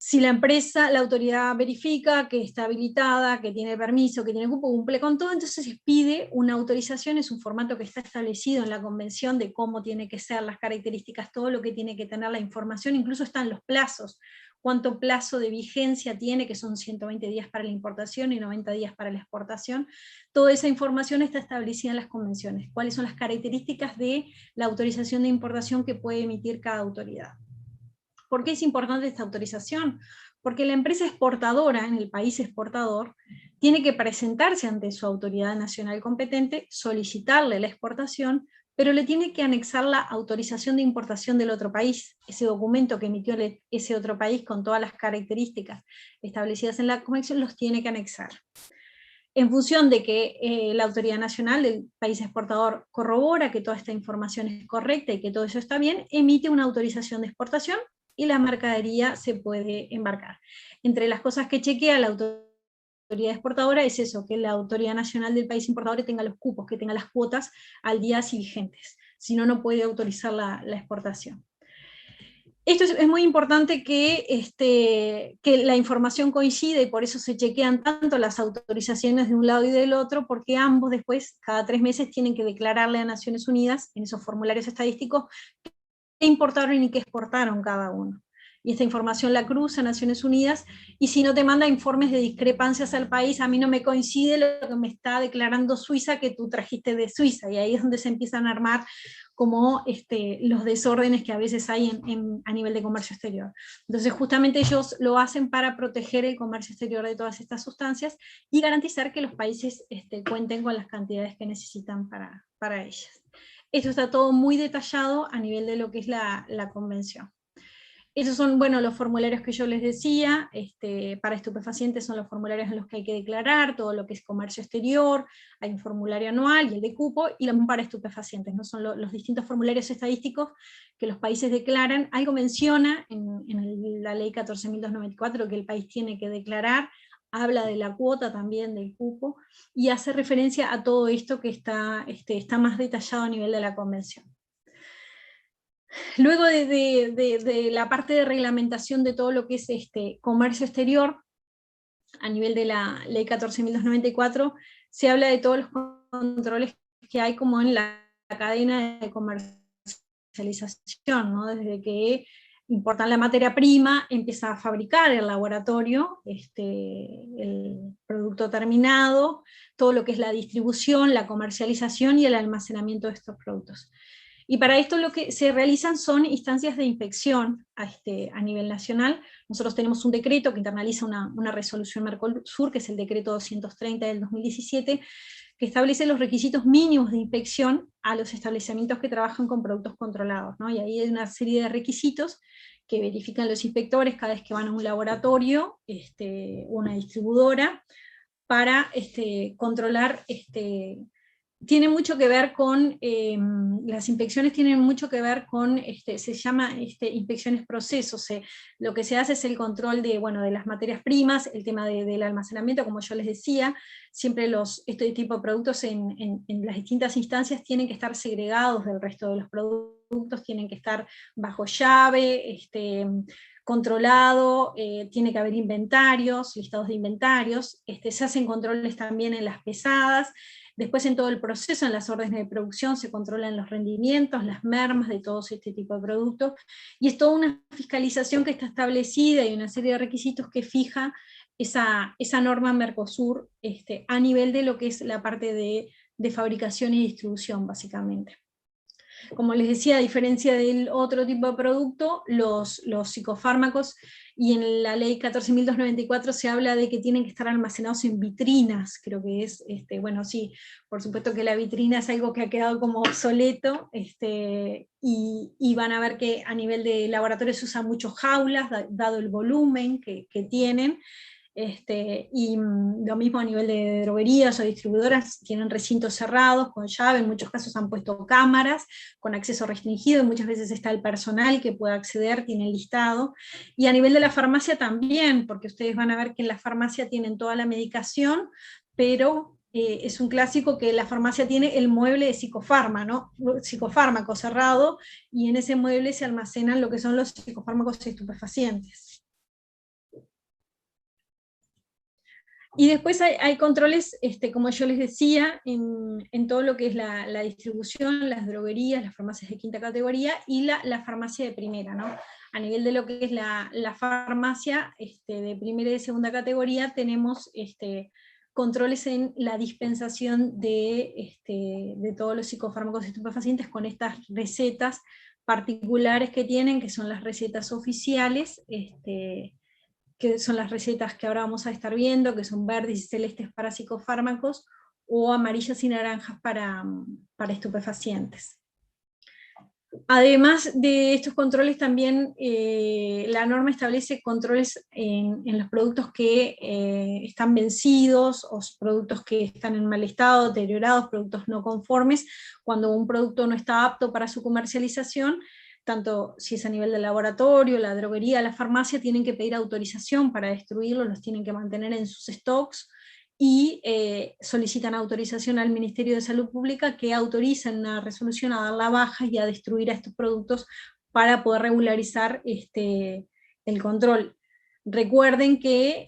Si la empresa, la autoridad verifica que está habilitada, que tiene permiso, que tiene cupo, cumple con todo, entonces pide una autorización. Es un formato que está establecido en la convención de cómo tiene que ser, las características, todo lo que tiene que tener la información, incluso están los plazos, cuánto plazo de vigencia tiene, que son 120 días para la importación y 90 días para la exportación. Toda esa información está establecida en las convenciones, cuáles son las características de la autorización de importación que puede emitir cada autoridad. ¿Por qué es importante esta autorización? Porque la empresa exportadora, en el país exportador, tiene que presentarse ante su autoridad nacional competente, solicitarle la exportación, pero le tiene que anexar la autorización de importación del otro país, ese documento que emitió ese otro país con todas las características establecidas en la convención, los tiene que anexar. En función de que la autoridad nacional del país exportador corrobora que toda esta información es correcta y que todo eso está bien, emite una autorización de exportación y la mercadería se puede embarcar. Entre las cosas que chequea la autoridad exportadora es eso, que la autoridad nacional del país importador tenga los cupos, que tenga las cuotas al día vigentes, si no, no puede autorizar la exportación. Esto es muy importante que la información coincida, y por eso se chequean tanto las autorizaciones de un lado y del otro, porque ambos después, cada 3 meses, tienen que declararle a Naciones Unidas, en esos formularios estadísticos, qué importaron y qué exportaron cada uno. Y esta información la cruza a Naciones Unidas, y si no te manda informes de discrepancias al país, a mí no me coincide lo que me está declarando Suiza que tú trajiste de Suiza, y ahí es donde se empiezan a armar como los desórdenes que a veces hay a nivel de comercio exterior. Entonces justamente ellos lo hacen para proteger el comercio exterior de todas estas sustancias y garantizar que los países cuenten con las cantidades que necesitan para ellas. Esto está todo muy detallado a nivel de lo que es la convención. Esos son, bueno, los formularios que yo les decía. Para estupefacientes son los formularios en los que hay que declarar todo lo que es comercio exterior. Hay un formulario anual y el de cupo, y para estupefacientes, ¿no? Son los distintos formularios estadísticos que los países declaran. Algo menciona en la ley 14.294 que el país tiene que declarar, habla de la cuota también del cupo, y hace referencia a todo esto que está más detallado a nivel de la convención. Luego de la parte de reglamentación de todo lo que es comercio exterior, a nivel de la ley 14.294, se habla de todos los controles que hay como en la cadena de comercialización, ¿no? Desde que importan la materia prima, empieza a fabricar el laboratorio, el producto terminado, todo lo que es la distribución, la comercialización y el almacenamiento de estos productos. Y para esto lo que se realizan son instancias de inspección a nivel nacional. Nosotros tenemos un decreto que internaliza una resolución Mercosur, que es el decreto 230 del 2017, que establece los requisitos mínimos de inspección a los establecimientos que trabajan con productos controlados, ¿no? Y ahí hay una serie de requisitos que verifican los inspectores cada vez que van a un laboratorio, una distribuidora, para controlar tiene mucho que ver con, las inspecciones tienen mucho que ver con, se llama inspecciones procesos. Lo que se hace es el control de las materias primas, el tema del almacenamiento, como yo les decía, siempre este tipo de productos en las distintas instancias tienen que estar segregados del resto de los productos, tienen que estar bajo llave, controlado, tiene que haber inventarios, listados de inventarios, se hacen controles también en las pesadas, después en todo el proceso, en las órdenes de producción, se controlan los rendimientos, las mermas de todos este tipo de productos, y es toda una fiscalización que está establecida y una serie de requisitos que fija esa norma Mercosur a nivel de lo que es la parte de fabricación y distribución, básicamente. Como les decía, a diferencia del otro tipo de producto, los psicofármacos, y en la ley 14.294 se habla de que tienen que estar almacenados en vitrinas, creo que es, bueno, sí, por supuesto que la vitrina es algo que ha quedado como obsoleto, y van a ver que a nivel de laboratorio se usan muchos jaulas, dado el volumen que tienen, y lo mismo a nivel de droguerías o distribuidoras, tienen recintos cerrados, con llave, en muchos casos han puesto cámaras, con acceso restringido, y muchas veces está el personal que puede acceder, tiene el listado, y a nivel de la farmacia también, porque ustedes van a ver que en la farmacia tienen toda la medicación, pero es un clásico que la farmacia tiene el mueble de psicofármaco cerrado, y en ese mueble se almacenan lo que son los psicofármacos estupefacientes. Y después hay controles, como yo les decía, en todo lo que es la distribución, las droguerías, las farmacias de quinta categoría, y la farmacia de primera, ¿no? A nivel de lo que es la farmacia de primera y de segunda categoría, tenemos controles en la dispensación de todos los psicofármacos estupefacientes con estas recetas particulares que tienen, que son las recetas oficiales, que son las recetas que ahora vamos a estar viendo, que son verdes y celestes para psicofármacos, o amarillas y naranjas para estupefacientes. Además de estos controles, también la norma establece controles en los productos que están vencidos, o productos que están en mal estado, deteriorados, productos no conformes, cuando un producto no está apto para su comercialización, tanto si es a nivel del laboratorio, la droguería, la farmacia, tienen que pedir autorización para destruirlos, los tienen que mantener en sus stocks, y solicitan autorización al Ministerio de Salud Pública, que autoriza en una resolución a dar la baja y a destruir a estos productos para poder regularizar el control. Recuerden que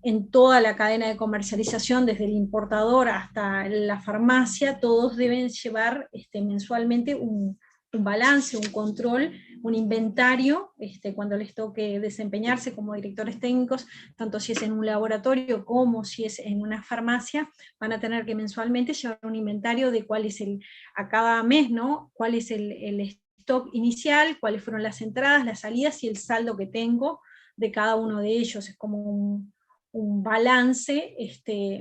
en toda la cadena de comercialización, desde el importador hasta la farmacia, todos deben llevar mensualmente un balance, un control, un inventario, cuando les toque desempeñarse como directores técnicos, tanto si es en un laboratorio como si es en una farmacia, van a tener que mensualmente llevar un inventario de cuál es a cada mes, ¿no? Cuál es el stock inicial, cuáles fueron las entradas, las salidas y el saldo que tengo de cada uno de ellos. Es como un balance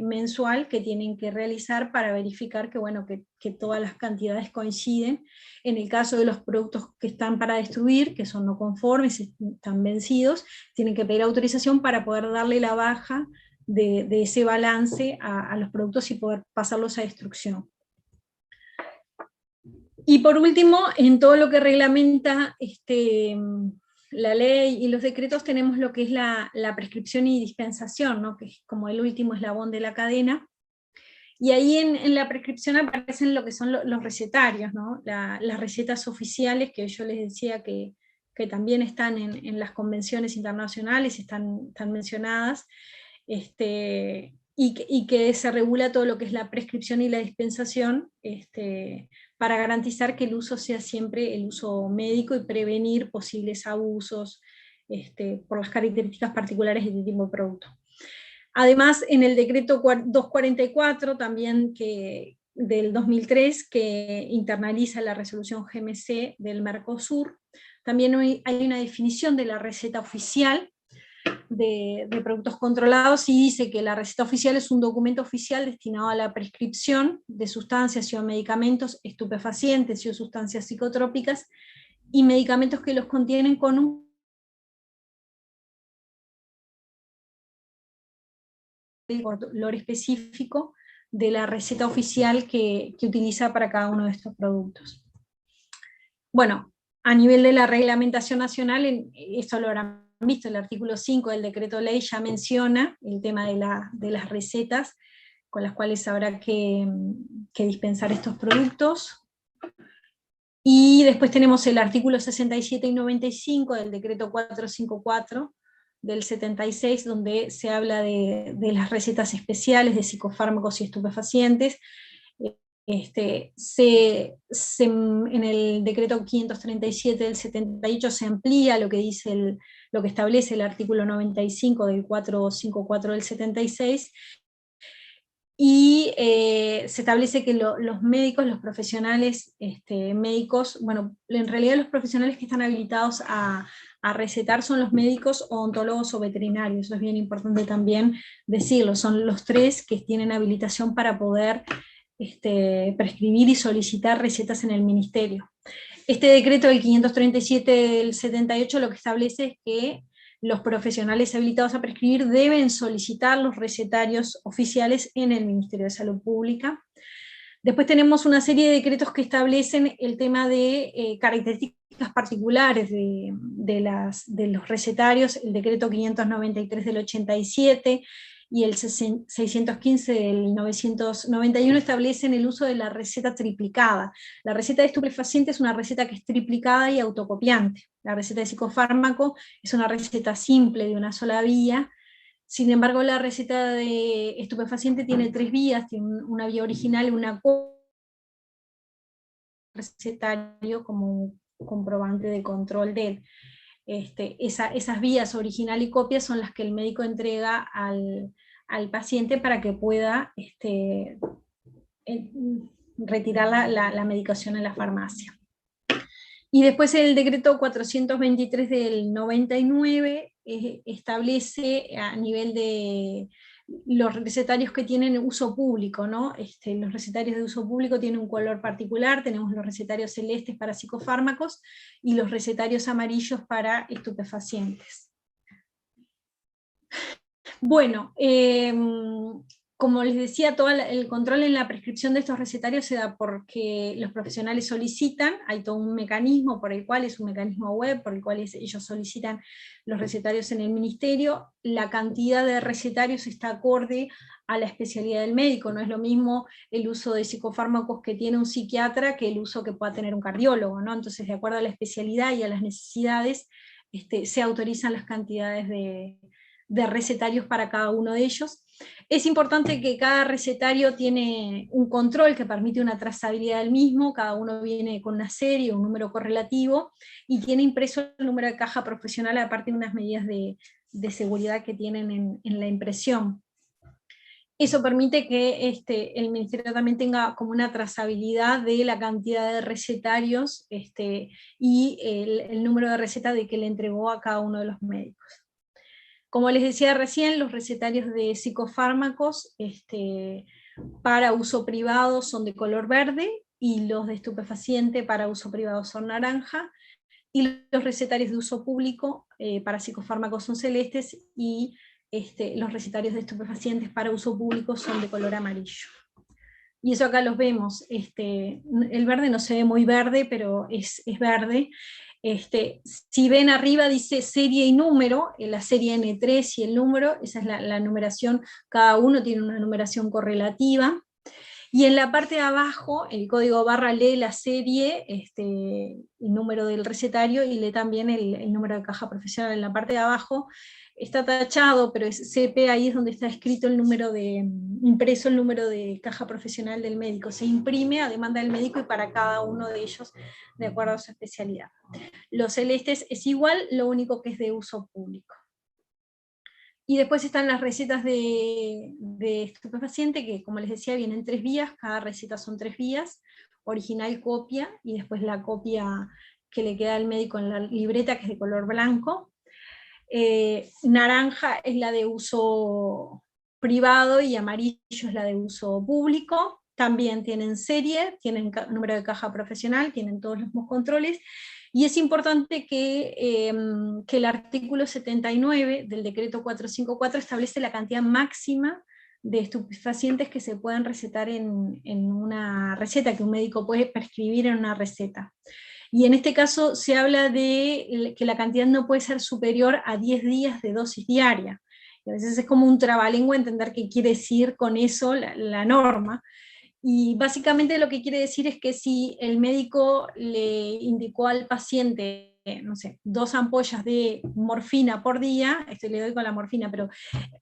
mensual que tienen que realizar para verificar que, bueno, que todas las cantidades coinciden. En el caso de los productos que están para destruir, que son no conformes, están vencidos, tienen que pedir autorización para poder darle la baja de ese balance a los productos y poder pasarlos a destrucción. Y por último, en todo lo que reglamenta la ley y los decretos, tenemos lo que es la prescripción y dispensación, ¿no? Que es como el último eslabón de la cadena. Y ahí en la prescripción aparecen lo que son los recetarios, ¿no? Las recetas oficiales, que yo les decía que también están en las convenciones internacionales, están mencionadas, y que se regula todo lo que es la prescripción y la dispensación, para garantizar que el uso sea siempre el uso médico y prevenir posibles abusos por las características particulares de este tipo de producto. Además, en el decreto 244, también del 2003, que internaliza la resolución GMC del Mercosur, también hay una definición de la receta oficial de productos controlados, y dice que la receta oficial es un documento oficial destinado a la prescripción de sustancias o medicamentos estupefacientes o sustancias psicotrópicas, y medicamentos que los contienen con un valor específico de la receta oficial que utiliza para cada uno de estos productos. Bueno, a nivel de la reglamentación nacional, esto lo habrán visto, el artículo 5 del decreto ley ya menciona el tema de las recetas con las cuales habrá que dispensar estos productos. Y después tenemos el artículo 67 y 95 del decreto 454 del 76, donde se habla de las recetas especiales de psicofármacos y estupefacientes. En el decreto 537 del 78 se amplía lo que dice lo que establece el artículo 95 del 454 del 76, y se establece que los médicos, los profesionales médicos, bueno, en realidad los profesionales que están habilitados a recetar son los médicos, odontólogos o veterinarios. Eso es bien importante también decirlo, son los tres que tienen habilitación para poder prescribir y solicitar recetas en el ministerio. Este decreto del 537 del 78 lo que establece es que los profesionales habilitados a prescribir deben solicitar los recetarios oficiales en el Ministerio de Salud Pública. Después tenemos una serie de decretos que establecen el tema de características particulares de los recetarios, el decreto 593 del 87 y el 615 del 991 establecen el uso de la receta triplicada. La receta de estupefaciente es una receta que es triplicada y autocopiante. La receta de psicofármaco es una receta simple de una sola vía. Sin embargo, la receta de estupefaciente tiene 3 vías, tiene una vía original y una recetario como un comprobante de control de él. Esas vías original y copia son las que el médico entrega al paciente para que pueda retirar la medicación en la farmacia. Y después el decreto 423 del 99 establece a nivel de los recetarios que tienen uso público, ¿no? Los recetarios de uso público tienen un color particular, tenemos los recetarios celestes para psicofármacos y los recetarios amarillos para estupefacientes. Bueno, como les decía, todo el control en la prescripción de estos recetarios se da porque los profesionales solicitan, hay todo un mecanismo por el cual, es un mecanismo web, por el cual ellos solicitan los recetarios en el ministerio. La cantidad de recetarios está acorde a la especialidad del médico, no es lo mismo el uso de psicofármacos que tiene un psiquiatra que el uso que pueda tener un cardiólogo, ¿no? Entonces, de acuerdo a la especialidad y a las necesidades, se autorizan las cantidades de recetarios para cada uno de ellos. Es importante que cada recetario tiene un control que permite una trazabilidad del mismo, cada uno viene con una serie, un número correlativo, y tiene impreso el número de caja profesional, aparte de unas medidas de seguridad que tienen en la impresión. Eso permite que el ministerio también tenga como una trazabilidad de la cantidad de recetarios y el número de receta de que le entregó a cada uno de los médicos. Como les decía recién, los recetarios de psicofármacos para uso privado son de color verde, y los de estupefaciente para uso privado son naranja, y los recetarios de uso público para psicofármacos son celestes, y los recetarios de estupefacientes para uso público son de color amarillo. Y eso acá los vemos, el verde no se ve muy verde, pero es verde. Si ven arriba dice serie y número, la serie N3 y el número, esa es la numeración, cada uno tiene una numeración correlativa, y en la parte de abajo el código barra lee la serie, el número del recetario, y lee también el número de caja profesional. En la parte de abajo está tachado, pero es CP, ahí es donde está escrito impreso el número de caja profesional del médico. Se imprime a demanda del médico y para cada uno de ellos de acuerdo a su especialidad. Los celestes es igual, lo único que es de uso público. Y después están las recetas de estupefaciente, que como les decía vienen 3 vías, cada receta son 3 vías, original, copia, y después la copia que le queda al médico en la libreta, que es de color blanco. Naranja es la de uso privado y amarillo es la de uso público. También tienen serie, tienen número de caja profesional, tienen todos los mismos controles, y es importante que el artículo 79 del decreto 454 establece la cantidad máxima de estupefacientes que se pueden recetar en una receta, que un médico puede prescribir en una receta. Y en este caso se habla de que la cantidad no puede ser superior a 10 días de dosis diaria. Y a veces es como un trabalengua entender qué quiere decir con eso la norma. Y básicamente lo que quiere decir es que si el médico le indicó al paciente, no sé, 2 ampollas de morfina por día, esto le doy con la morfina, pero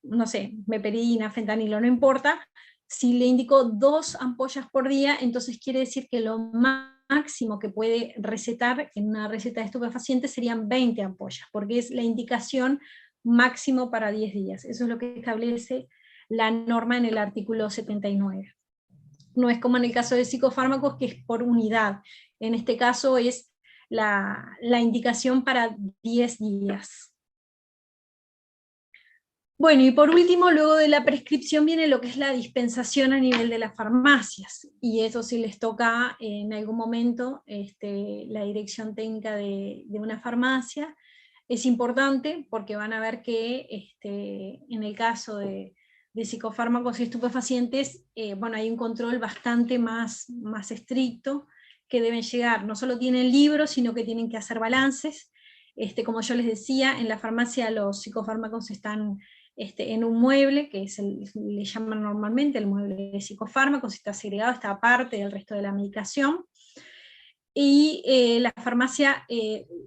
no sé, meperidina, fentanilo, no importa, si le indicó 2 ampollas por día, entonces quiere decir que lo máximo que puede recetar en una receta de estupefacientes serían 20 ampollas, porque es la indicación máximo para 10 días. Eso es lo que establece la norma en el artículo 79. No es como en el caso de psicofármacos, que es por unidad. En este caso es la indicación para 10 días. Bueno, y por último, luego de la prescripción viene lo que es la dispensación a nivel de las farmacias, y eso sí les toca en algún momento la dirección técnica de una farmacia. Es importante porque van a ver que en el caso de psicofármacos y estupefacientes, bueno, hay un control bastante más estricto, que deben llegar, no solo tienen libros, sino que tienen que hacer balances. Como yo les decía, en la farmacia los psicofármacos están en un mueble, que le llaman normalmente el mueble de psicofármacos, está segregado, está aparte del resto de la medicación, y la farmacia,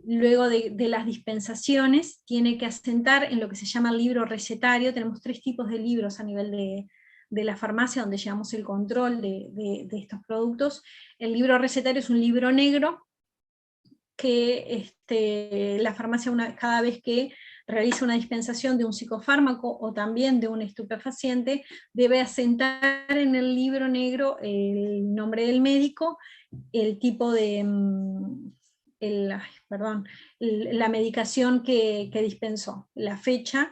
luego de las dispensaciones, tiene que asentar en lo que se llama el libro recetario. Tenemos 3 tipos de libros a nivel de la farmacia, donde llevamos el control de estos productos. El libro recetario es un libro negro, que la farmacia cada vez que realiza una dispensación de un psicofármaco o también de un estupefaciente, debe asentar en el libro negro el nombre del médico, el tipo de, la medicación que dispensó, la fecha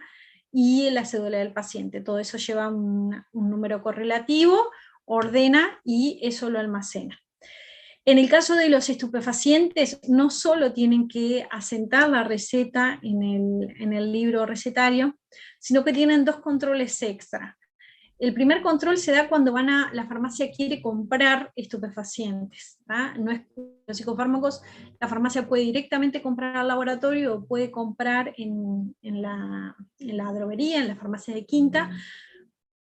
y la cédula del paciente. Todo eso lleva un número correlativo, ordena y eso lo almacena. En el caso de los estupefacientes, no solo tienen que asentar la receta en el libro recetario, sino que tienen 2 controles extra. El primer control se da cuando la farmacia quiere comprar estupefacientes. No es, los psicofármacos, la farmacia puede directamente comprar al laboratorio o puede comprar en la droguería, en la farmacia de quinta,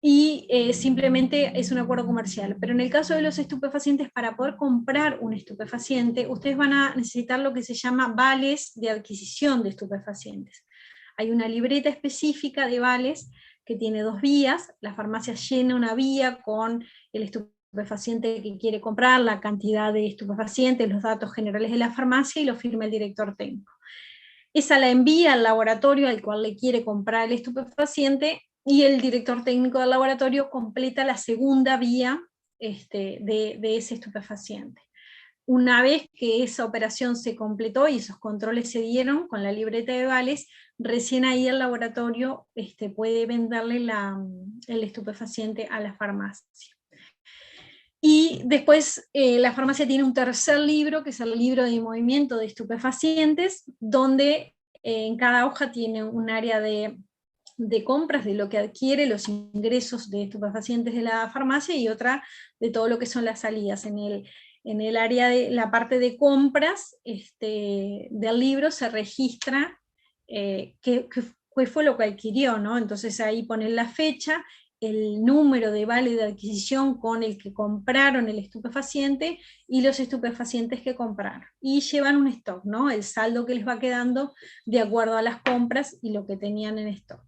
y simplemente es un acuerdo comercial. Pero en el caso de los estupefacientes, para poder comprar un estupefaciente, ustedes van a necesitar lo que se llama vales de adquisición de estupefacientes. Hay una libreta específica de vales que tiene 2 vías, la farmacia llena una vía con el estupefaciente que quiere comprar, la cantidad de estupefacientes, los datos generales de la farmacia, y lo firma el director técnico. Esa la envía al laboratorio al cual le quiere comprar el estupefaciente, y el director técnico del laboratorio completa la segunda vía de ese estupefaciente. Una vez que esa operación se completó y esos controles se dieron con la libreta de vales, recién ahí el laboratorio puede venderle el estupefaciente a la farmacia. Y después la farmacia tiene un tercer libro, que es el libro de movimiento de estupefacientes, donde en cada hoja tiene un área de compras, de lo que adquiere, los ingresos de estupefacientes de la farmacia, y otra de todo lo que son las salidas. En el área de la parte de compras del libro se registra qué fue lo que adquirió, ¿no? Entonces ahí ponen la fecha, el número de vale de adquisición con el que compraron el estupefaciente y los estupefacientes que compraron. Y llevan un stock, ¿no? El saldo que les va quedando de acuerdo a las compras y lo que tenían en stock.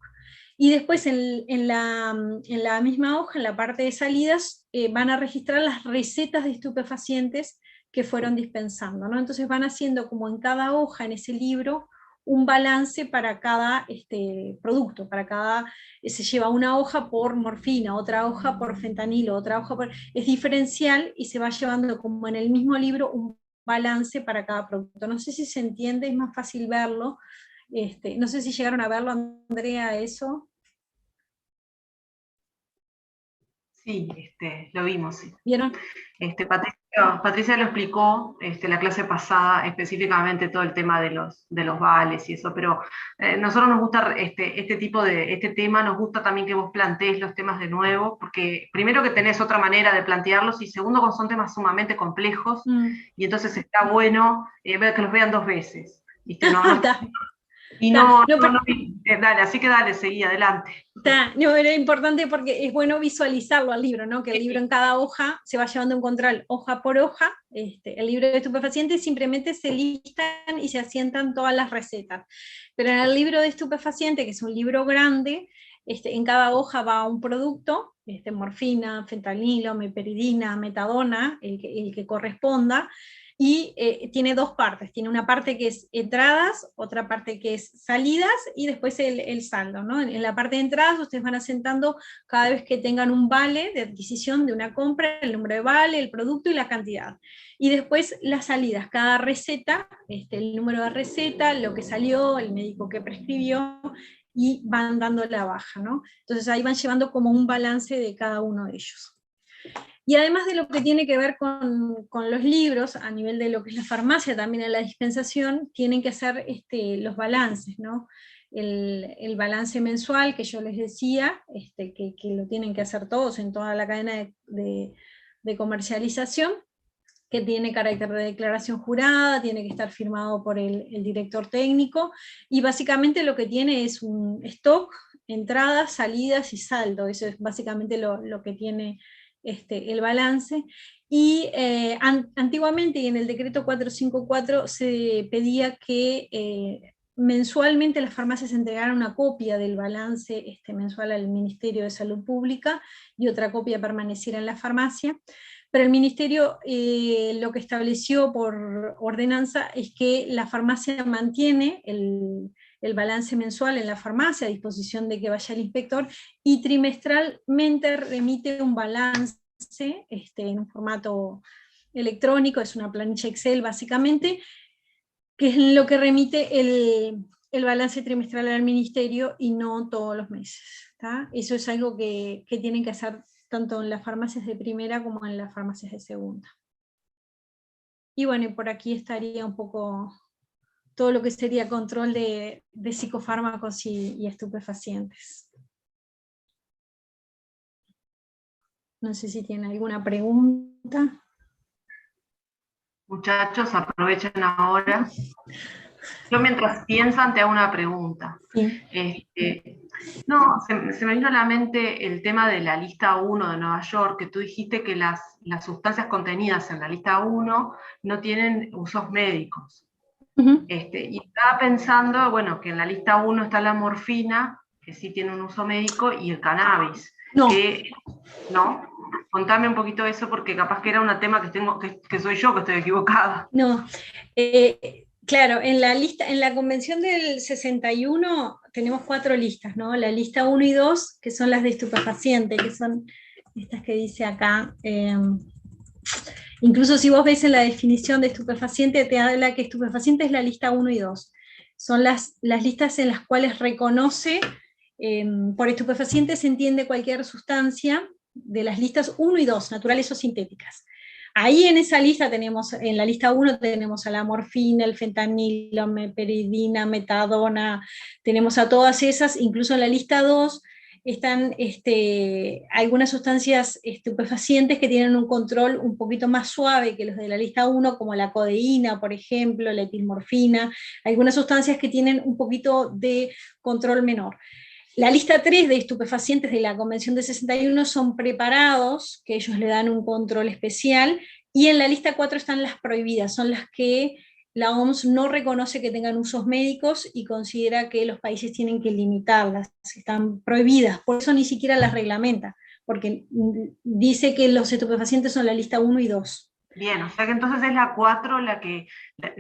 Y después en la misma hoja, en la parte de salidas, van a registrar las recetas de estupefacientes que fueron dispensando, ¿no? Entonces van haciendo como en cada hoja, en ese libro, un balance para cada producto, se lleva una hoja por morfina, otra hoja por fentanilo, otra hoja por... Es diferencial, y se va llevando como en el mismo libro un balance para cada producto. No sé si se entiende, es más fácil verlo. No sé si llegaron a verlo, Andrea, eso. Sí, lo vimos, sí. ¿Vieron? Patricia lo explicó la clase pasada, específicamente todo el tema de los vales y eso, pero nosotros nos gusta este tema, nos gusta también que vos plantees los temas de nuevo, porque primero que tenés otra manera de plantearlos, y segundo que son temas sumamente complejos, y entonces está bueno ver que los vean 2 veces. ¿Viste? No, Y Ta, no, no, no, no, dale, así que dale, seguí, adelante. no, era importante porque es bueno visualizarlo al libro, ¿no? Que el libro en cada hoja se va llevando un control hoja por hoja. El libro de estupefacientes simplemente se listan y se asientan todas las recetas. Pero en el libro de estupefacientes, que es un libro grande, en cada hoja va un producto, morfina, fentanilo, meperidina, metadona, el que corresponda, y tiene dos partes, tiene una parte que es entradas, otra parte que es salidas, y después el saldo, ¿no? En la parte de entradas ustedes van asentando cada vez que tengan un vale de adquisición de una compra, el número de vale, el producto y la cantidad. Y después las salidas, cada receta, el número de receta, lo que salió, el médico que prescribió, y van dando la baja, ¿no? Entonces ahí van llevando como un balance de cada uno de ellos. Y además de lo que tiene que ver con los libros, a nivel de lo que es la farmacia, también en la dispensación, tienen que hacer los balances, ¿no? El balance mensual que yo les decía, que lo tienen que hacer todos en toda la cadena de comercialización, que tiene carácter de declaración jurada, tiene que estar firmado por el director técnico, y básicamente lo que tiene es un stock, entradas, salidas y saldo. Eso es básicamente lo que tiene el balance. Y antiguamente, y en el decreto 454, se pedía que mensualmente las farmacias entregaran una copia del balance mensual al Ministerio de Salud Pública, y otra copia permaneciera en la farmacia. Pero el Ministerio lo que estableció por ordenanza es que la farmacia mantiene el balance mensual en la farmacia a disposición de que vaya el inspector, y trimestralmente remite un balance en un formato electrónico, es una planilla Excel básicamente, que es lo que remite el balance trimestral al Ministerio, y no todos los meses. ¿Tá? Eso es algo que tienen que hacer tanto en las farmacias de primera como en las farmacias de segunda. Y bueno, por aquí estaría un poco todo lo que sería control de psicofármacos y estupefacientes. No sé si tiene alguna pregunta. Muchachos, aprovechen ahora. Yo mientras piensan te hago una pregunta. Sí. No, se me vino a la mente el tema de la lista 1 de Nueva York, que tú dijiste que las sustancias contenidas en la lista 1 no tienen usos médicos. Y estaba pensando, bueno, que en la lista 1 está la morfina, que sí tiene un uso médico, y el cannabis. No. ¿No? Contame un poquito de eso, porque capaz que era un tema que soy yo que estoy equivocada. No. Claro, en la convención del 61 tenemos 4 listas, ¿no? La lista 1 y 2, que son las de estupefaciente, que son estas que dice acá. Incluso si vos ves en la definición de estupefaciente, te habla que estupefaciente es la lista 1 y 2. Son las listas en las cuales reconoce, por estupefaciente se entiende cualquier sustancia de las listas 1 y 2, naturales o sintéticas. Ahí en esa lista tenemos, en la lista 1 tenemos a la morfina, el fentanilo, meperidina, metadona, tenemos a todas esas. Incluso en la lista 2 están algunas sustancias estupefacientes que tienen un control un poquito más suave que los de la lista 1, como la codeína, por ejemplo, la etilmorfina, algunas sustancias que tienen un poquito de control menor. La lista 3 de estupefacientes de la Convención de 61 son preparados, que ellos le dan un control especial, y en la lista 4 están las prohibidas, son las que la OMS no reconoce que tengan usos médicos y considera que los países tienen que limitarlas, están prohibidas, por eso ni siquiera las reglamenta, porque dice que los estupefacientes son la lista 1 y 2. Bien, o sea que entonces es la 4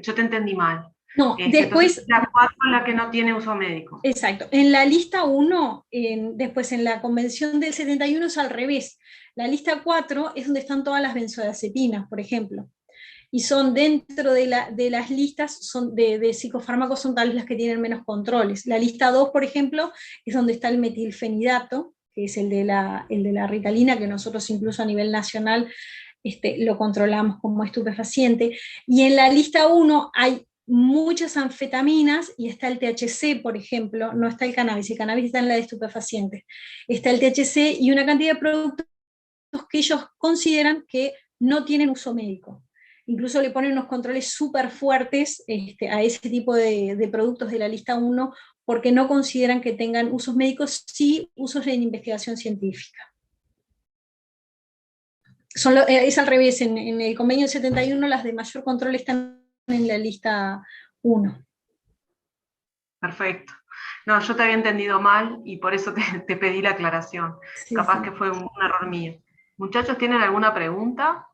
yo te entendí mal. No, después... Es la 4 la que no tiene uso médico. Exacto. En la lista 1, después en la Convención del 71 es al revés. La lista 4 es donde están todas las benzodiazepinas, por ejemplo. Y son dentro de las listas de psicofármacos, son tales las que tienen menos controles. La lista 2, por ejemplo, es donde está el metilfenidato, que es el de la Ritalina, que nosotros incluso a nivel nacional lo controlamos como estupefaciente. Y en la lista 1 hay muchas anfetaminas, y está el THC, por ejemplo, no está el cannabis está en la de estupefacientes. Está el THC y una cantidad de productos que ellos consideran que no tienen uso médico. incluso le ponen unos controles súper fuertes a ese tipo de productos de la lista 1, porque no consideran que tengan usos médicos, sí usos en investigación científica. Es al revés, en el convenio 71 las de mayor control están en la lista 1. Perfecto. No, yo te había entendido mal y por eso te pedí la aclaración. Sí, Capaz sí. que fue un error mío. Muchachos, ¿tienen alguna pregunta?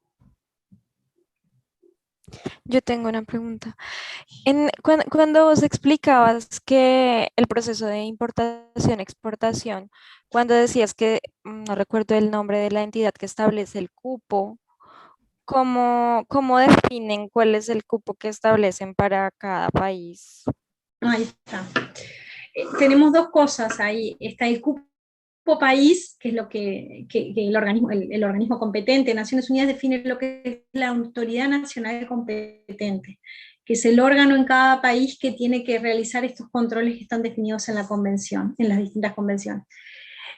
Yo tengo una pregunta. Cuando vos explicabas que el proceso de importación-exportación, cuando decías que no recuerdo el nombre de la entidad que establece el cupo, ¿cómo definen cuál es el cupo que establecen para cada país? Ahí está. Tenemos dos cosas ahí. Está el cupo país, que es lo que el organismo competente. Naciones Unidas define lo que es la autoridad nacional competente, que es el órgano en cada país que tiene que realizar estos controles que están definidos en la convención, en las distintas convenciones.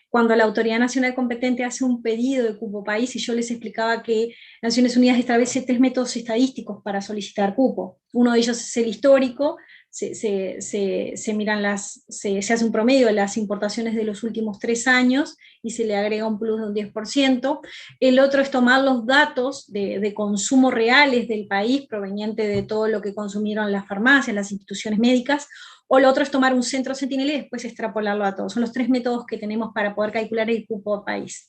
Cuando la autoridad nacional competente hace un pedido de cupo país, y yo les explicaba que Naciones Unidas establece 3 métodos estadísticos para solicitar cupo. Uno de ellos es el histórico, se miran se hace un promedio de las importaciones de los últimos 3 años y se le agrega un plus de un 10%. El otro es tomar los datos de consumo reales del país, proveniente de todo lo que consumieron las farmacias, las instituciones médicas, o lo otro es tomar un centro Sentinel y después extrapolarlo a todos. Son los 3 métodos que tenemos para poder calcular el cupo país.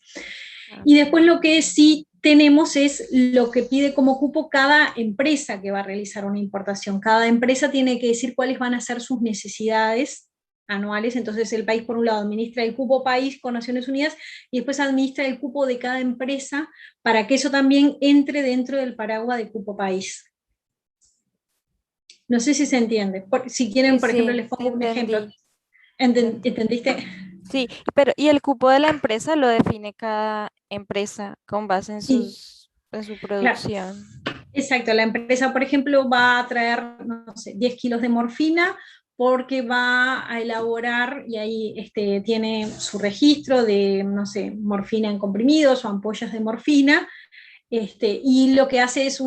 Y después lo que sí tenemos es lo que pide como cupo cada empresa que va a realizar una importación. Cada empresa tiene que decir cuáles van a ser sus necesidades anuales, entonces el país por un lado administra el cupo país con Naciones Unidas y después administra el cupo de cada empresa para que eso también entre dentro del paraguas de cupo país. No sé si se entiende. Si quieren, por ejemplo, les pongo un ejemplo. ¿Entendiste? Sí, pero ¿y el cupo de la empresa lo define cada empresa con base en Sí, en su claro. producción? Exacto, la empresa, por ejemplo, va a traer, no sé, 10 kilos de morfina porque va a elaborar, y ahí tiene su registro de, no sé, morfina en comprimidos o ampollas de morfina, y lo que hace es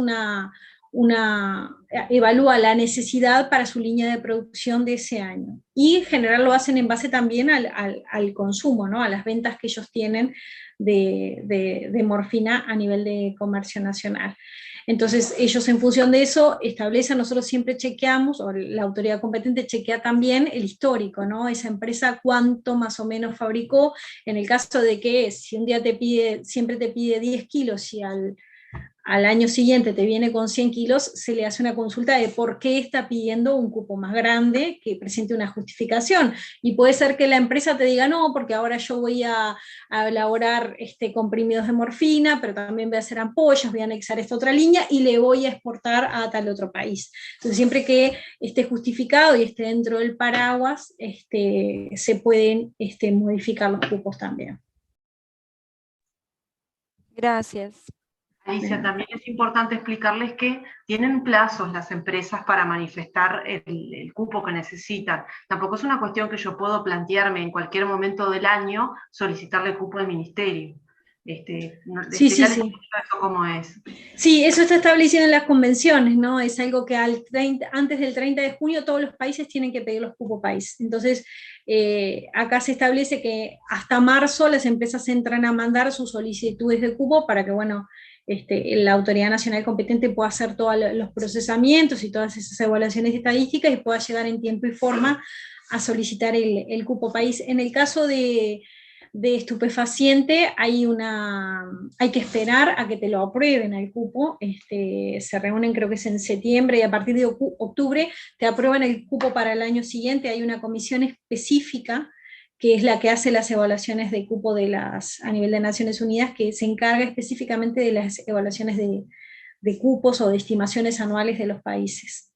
evalúa la necesidad para su línea de producción de ese año. Y en general lo hacen en base también al consumo, ¿no? A las ventas que ellos tienen de morfina a nivel de comercio nacional. Entonces ellos en función de eso establecen, nosotros siempre chequeamos, o la autoridad competente chequea también el histórico, ¿no? Esa empresa cuánto más o menos fabricó, en el caso de que si un día siempre te pide 10 kilos y al año siguiente te viene con 100 kilos, se le hace una consulta de por qué está pidiendo un cupo más grande, que presente una justificación. Y puede ser que la empresa te diga, no, porque ahora yo voy a elaborar comprimidos de morfina, pero también voy a hacer ampollas, voy a anexar esta otra línea y le voy a exportar a tal otro país. Entonces, siempre que esté justificado y esté dentro del paraguas, se pueden modificar los cupos también. Gracias. Alicia, también es importante explicarles que tienen plazos las empresas para manifestar el cupo que necesitan. Tampoco es una cuestión que yo puedo plantearme en cualquier momento del año solicitarle cupo al ministerio. Sí. Eso cómo es. Sí, eso está establecido en las convenciones, ¿no? Es algo que antes del 30 de junio todos los países tienen que pedir los cupos país. Entonces, acá se establece que hasta marzo las empresas entran a mandar sus solicitudes de cupo para que, bueno, la autoridad nacional competente pueda hacer todos los procesamientos y todas esas evaluaciones estadísticas y pueda llegar en tiempo y forma a solicitar el cupo país. En el caso de estupefaciente hay que esperar a que te lo aprueben al cupo, se reúnen creo que es en septiembre y a partir de octubre te aprueban el cupo para el año siguiente, hay una comisión específica que es la que hace las evaluaciones de cupo a nivel de Naciones Unidas, que se encarga específicamente de las evaluaciones de cupos o de estimaciones anuales de los países.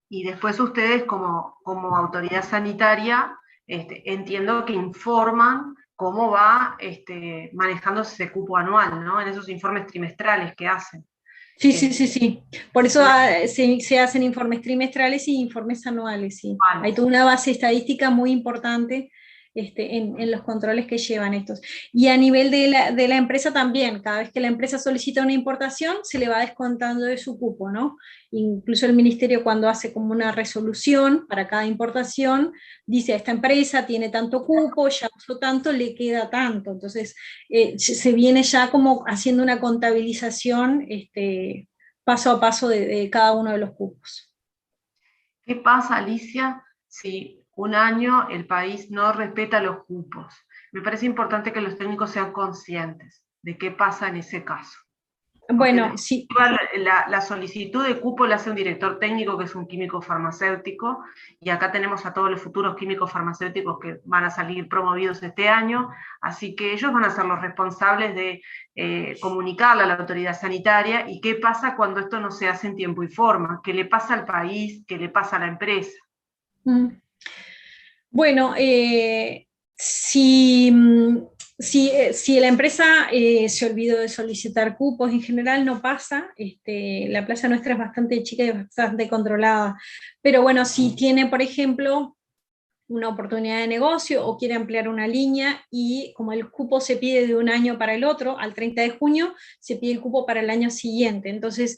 Y después ustedes como autoridad sanitaria, entiendo que informan cómo va manejándose ese cupo anual, ¿no? En esos informes trimestrales que hacen. Sí. Por eso se hacen informes trimestrales y informes anuales, sí. Vale. Hay toda una base estadística muy importante en los controles que llevan estos. Y a nivel de la empresa también, cada vez que la empresa solicita una importación, se le va descontando de su cupo, ¿no? Incluso el ministerio, cuando hace como una resolución para cada importación, dice: esta empresa tiene tanto cupo, ya usó tanto, le queda tanto. Entonces se viene ya como haciendo una contabilización paso a paso de cada uno de los cupos. ¿Qué pasa, Alicia, si un año el país no respeta los cupos? Me parece importante que los técnicos sean conscientes de qué pasa en ese caso. Bueno, sí. La solicitud de cupo la hace un director técnico, que es un químico farmacéutico, y acá tenemos a todos los futuros químicos farmacéuticos que van a salir promovidos este año, así que ellos van a ser los responsables de comunicarle a la autoridad sanitaria. ¿Y qué pasa cuando esto no se hace en tiempo y forma? ¿Qué le pasa al país? ¿Qué le pasa a la empresa? Bueno, si la empresa se olvidó de solicitar cupos, en general no pasa. La plaza nuestra es bastante chica y bastante controlada, pero bueno, si tiene, por ejemplo, una oportunidad de negocio o quiere ampliar una línea, y como el cupo se pide de un año para el otro, al 30 de junio se pide el cupo para el año siguiente. Entonces,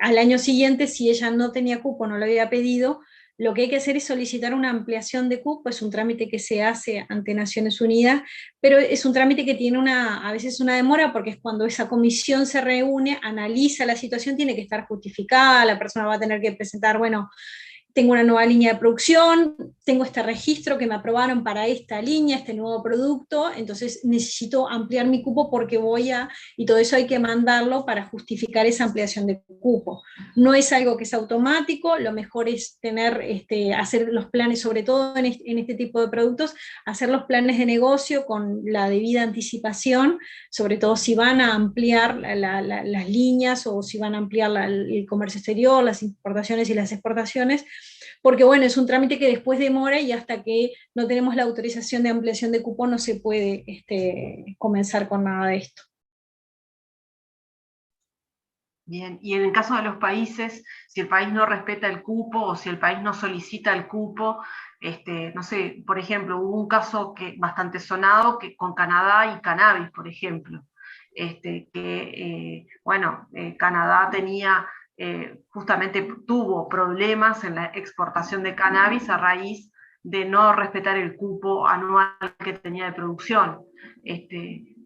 al año siguiente, si ella no tenía cupo, no lo había pedido, lo que hay que hacer es solicitar una ampliación de cupo. Es un trámite que se hace ante Naciones Unidas, pero es un trámite que tiene a veces una demora, porque es cuando esa comisión se reúne, analiza la situación, tiene que estar justificada, la persona va a tener que presentar, bueno, tengo una nueva línea de producción, tengo este registro que me aprobaron para esta línea, este nuevo producto, entonces necesito ampliar mi cupo porque y todo eso hay que mandarlo para justificar esa ampliación de cupo. No es algo que es automático, lo mejor es hacer los planes, sobre todo en este tipo de productos, hacer los planes de negocio con la debida anticipación, sobre todo si van a ampliar las líneas, o si van a ampliar el comercio exterior, las importaciones y las exportaciones, porque bueno, es un trámite que después demora, y hasta que no tenemos la autorización de ampliación de cupo no se puede comenzar con nada de esto. Bien, y en el caso de los países, si el país no respeta el cupo o si el país no solicita el cupo, no sé, por ejemplo, hubo un caso bastante sonado con Canadá y cannabis, por ejemplo, Canadá justamente tuvo problemas en la exportación de cannabis a raíz de no respetar el cupo anual que tenía de producción.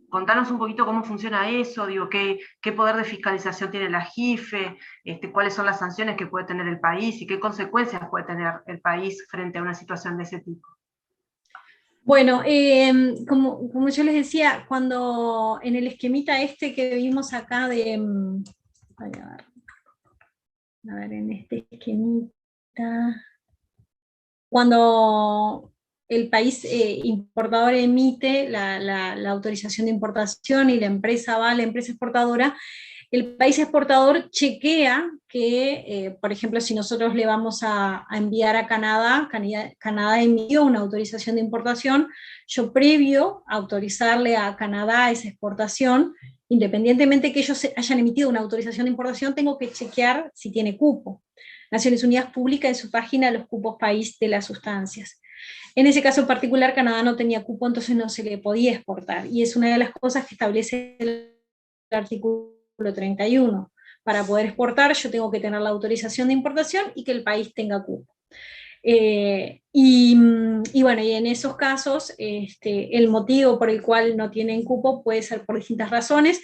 Contanos un poquito cómo funciona eso, qué poder de fiscalización tiene la JIFE, cuáles son las sanciones que puede tener el país y qué consecuencias puede tener el país frente a una situación de ese tipo. Bueno, como yo les decía, cuando en el esquemita que vimos acá a ver, en este esquemita, cuando el país importador emite la autorización de importación y la empresa la empresa exportadora, el país exportador chequea que, por ejemplo, si nosotros le vamos a enviar a Canadá, Canadá emitió una autorización de importación, yo, previo a autorizarle a Canadá esa exportación, independientemente que ellos hayan emitido una autorización de importación, tengo que chequear si tiene cupo. Naciones Unidas publica en su página los cupos país de las sustancias. En ese caso en particular, Canadá no tenía cupo, entonces no se le podía exportar, y es una de las cosas que establece el artículo 31. Para poder exportar, yo tengo que tener la autorización de importación y que el país tenga cupo. Y bueno, y en esos casos, el motivo por el cual no tienen cupo puede ser por distintas razones,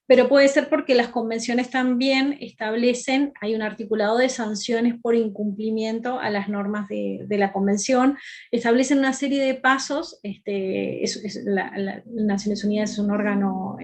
pero puede ser porque las convenciones también establecen, hay un articulado de sanciones por incumplimiento a las normas de la convención, establecen una serie de pasos. Naciones Unidas es un órgano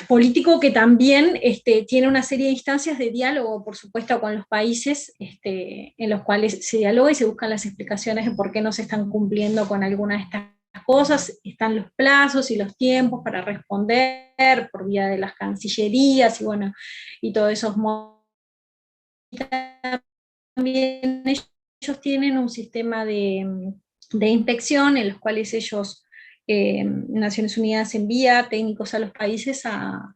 político que también tiene una serie de instancias de diálogo, por supuesto, con los países, en los cuales se dialoga y se buscan las explicaciones de por qué no se están cumpliendo con alguna de estas cosas. Están los plazos y los tiempos para responder por vía de las cancillerías, y bueno, y todos esos modos. También ellos tienen un sistema de inspección, en los cuales Naciones Unidas envía técnicos a los países a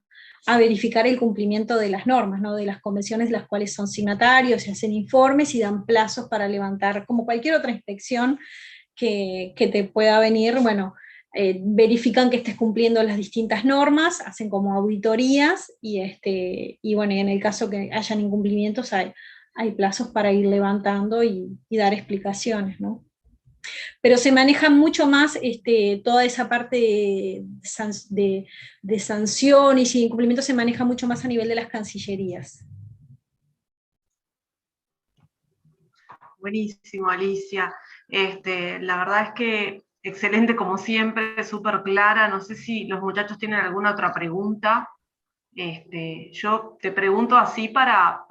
verificar el cumplimiento de las normas, ¿no? De las convenciones de las cuales son signatarios, y hacen informes y dan plazos para levantar, como cualquier otra inspección que te pueda venir, bueno, verifican que estés cumpliendo las distintas normas, hacen como auditorías, y bueno, y en el caso que hayan incumplimientos hay plazos para ir levantando y dar explicaciones, ¿no? Pero se maneja mucho más toda esa parte de sanciones y incumplimientos, se maneja mucho más a nivel de las cancillerías. Buenísimo, Alicia. La verdad es que excelente como siempre, súper clara. No sé si los muchachos tienen alguna otra pregunta. Yo te pregunto así para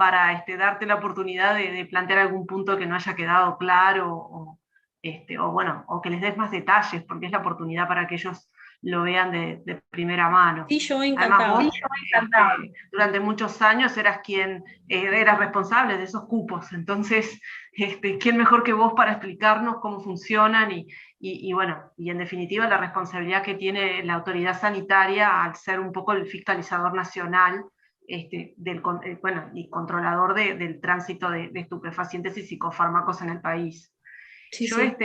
darte la oportunidad de plantear algún punto que no haya quedado claro, o bueno, o que les des más detalles, porque es la oportunidad para que ellos lo vean de primera mano. Sí, yo Además, encantada. vos, durante muchos años eras quien eras responsable de esos cupos, entonces, ¿quién mejor que vos para explicarnos cómo funcionan y bueno, y en definitiva la responsabilidad que tiene la autoridad sanitaria al ser un poco el fiscalizador nacional, bueno, y controlador del tránsito de estupefacientes y psicofármacos en el país? Sí, Yo, sí. antes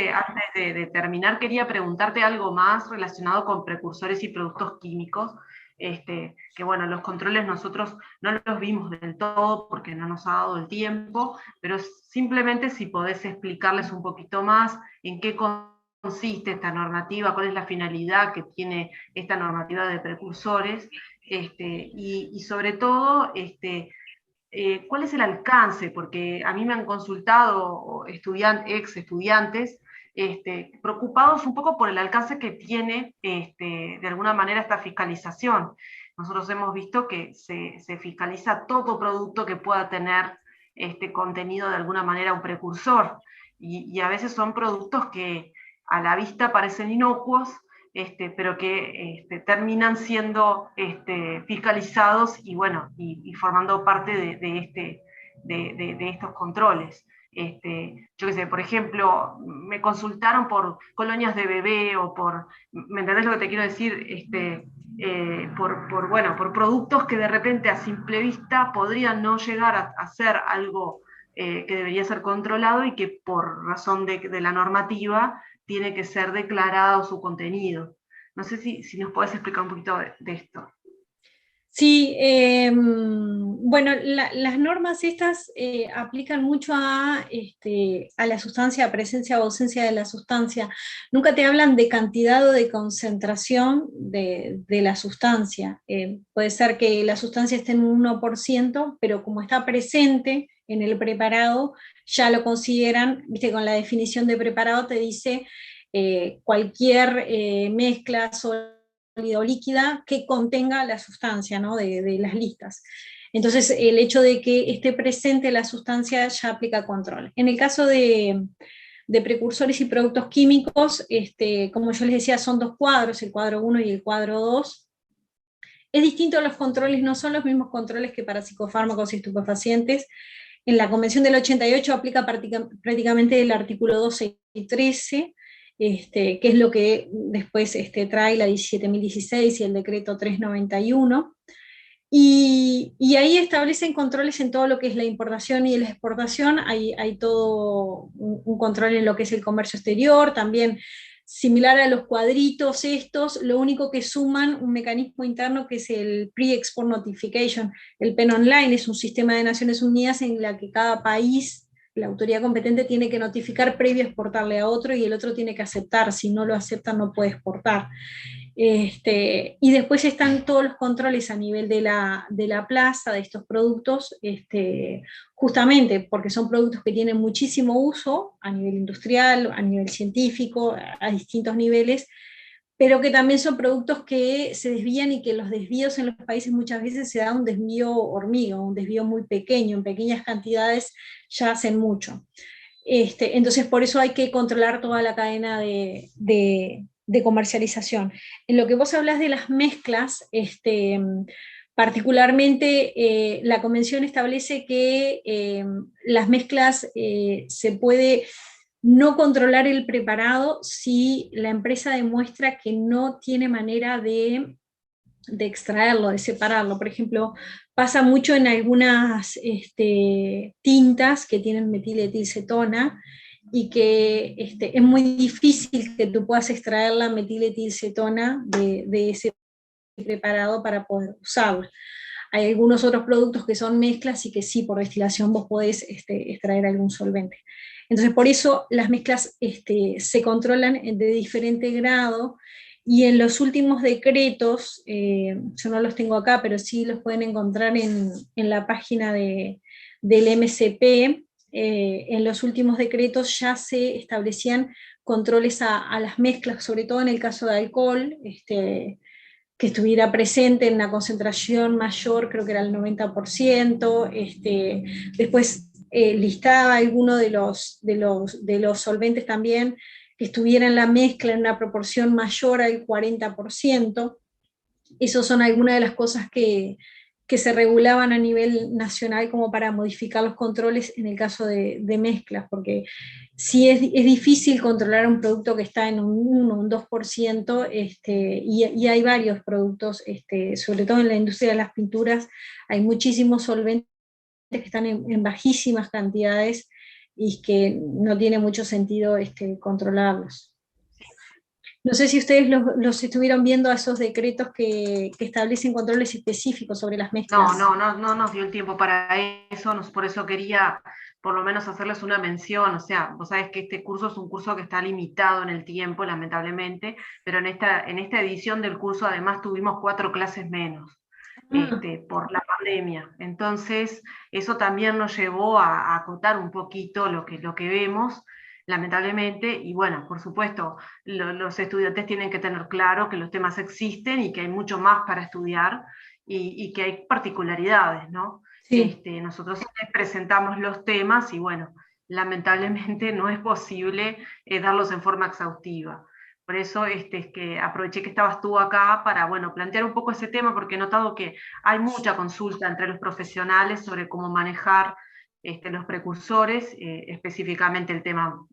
de terminar, quería preguntarte algo más relacionado con precursores y productos químicos, que bueno, los controles nosotros no los vimos del todo porque no nos ha dado el tiempo, pero simplemente si podés explicarles un poquito más en qué consiste esta normativa, cuál es la finalidad que tiene esta normativa de precursores, y sobre todo, ¿cuál es el alcance? Porque a mí me han consultado ex estudiantes preocupados un poco por el alcance que tiene de alguna manera esta fiscalización. Nosotros hemos visto que se fiscaliza todo producto que pueda tener contenido de alguna manera un precursor, y a veces son productos que a la vista parecen inocuos, pero que terminan siendo fiscalizados y, bueno, y formando parte de estos controles. Yo qué sé, por ejemplo, me consultaron por colonias de bebé o ¿me entendés lo que te quiero decir? Bueno, por productos que de repente a simple vista podrían no llegar a ser algo que debería ser controlado y que por razón de la normativa tiene que ser declarado su contenido. No sé si nos puedes explicar un poquito de esto. Sí, bueno, las normas estas aplican mucho a la sustancia, a presencia o ausencia de la sustancia. Nunca te hablan de cantidad o de concentración de la sustancia. Puede ser que la sustancia esté en un 1%, pero como está presente en el preparado, ya lo consideran, viste, con la definición de preparado te dice cualquier mezcla sólida o líquida que contenga la sustancia, ¿no? de las listas. Entonces, el hecho de que esté presente la sustancia ya aplica control. En el caso de precursores y productos químicos, como yo les decía, son dos cuadros, el cuadro 1 y el cuadro 2. Es distinto a los controles, no son los mismos controles que para psicofármacos y estupefacientes. En la Convención del 88 aplica prácticamente el artículo 12 y 13, que es lo que después trae la 17.016 y el decreto 391, y ahí establecen controles en todo lo que es la importación y la exportación. Hay todo un control en lo que es el comercio exterior, también similar a los cuadritos estos, lo único que suman un mecanismo interno que es el Pre-Export Notification. El PEN Online es un sistema de Naciones Unidas en la que cada país, la autoridad competente, tiene que notificar previo a exportarle a otro, y el otro tiene que aceptar. Si no lo acepta, no puede exportar. Y después están todos los controles a nivel de la plaza de estos productos, justamente porque son productos que tienen muchísimo uso a nivel industrial, a nivel científico, a distintos niveles, pero que también son productos que se desvían, y que los desvíos en los países muchas veces se da un desvío hormiga, un desvío muy pequeño, en pequeñas cantidades ya hacen mucho. Entonces por eso hay que controlar toda la cadena de comercialización. En lo que vos hablas de las mezclas, particularmente la convención establece que las mezclas se puede no controlar el preparado si la empresa demuestra que no tiene manera de extraerlo, de separarlo. Por ejemplo, pasa mucho en algunas tintas que tienen metiletilcetona, y que es muy difícil que tú puedas extraer la metiletilcetona de ese preparado para poder usarlo. Hay algunos otros productos que son mezclas y que sí, por destilación vos podés extraer algún solvente. Entonces, por eso las mezclas se controlan de diferente grado, y en los últimos decretos, yo no los tengo acá, pero sí los pueden encontrar en la página del MCP. En los últimos decretos ya se establecían controles a las mezclas, sobre todo en el caso de alcohol, que estuviera presente en una concentración mayor, creo que era el 90%, después listaba algunos de los solventes también, que estuviera en la mezcla en una proporción mayor al 40%. Esas son algunas de las cosas que se regulaban a nivel nacional como para modificar los controles en el caso de mezclas, porque sí es difícil controlar un producto que está en un 1, un 2%, y hay varios productos, sobre todo en la industria de las pinturas, hay muchísimos solventes que están en bajísimas cantidades y que no tiene mucho sentido controlarlos. No sé si ustedes los estuvieron viendo a esos decretos que establecen controles específicos sobre las mezclas. No nos dio el tiempo para eso, por eso quería por lo menos hacerles una mención. O sea, vos sabés que este curso es un curso que está limitado en el tiempo, lamentablemente, pero en esta edición del curso además tuvimos 4 clases menos. Por la pandemia. Entonces, eso también nos llevó a acotar un poquito lo que vemos, lamentablemente, y bueno, por supuesto, los estudiantes tienen que tener claro que los temas existen y que hay mucho más para estudiar, y que hay particularidades, ¿no? Sí. Nosotros presentamos los temas y bueno, lamentablemente no es posible darlos en forma exhaustiva. Por eso es que aproveché que estabas tú acá para, bueno, plantear un poco ese tema, porque he notado que hay mucha consulta entre los profesionales sobre cómo manejar los precursores, específicamente el tema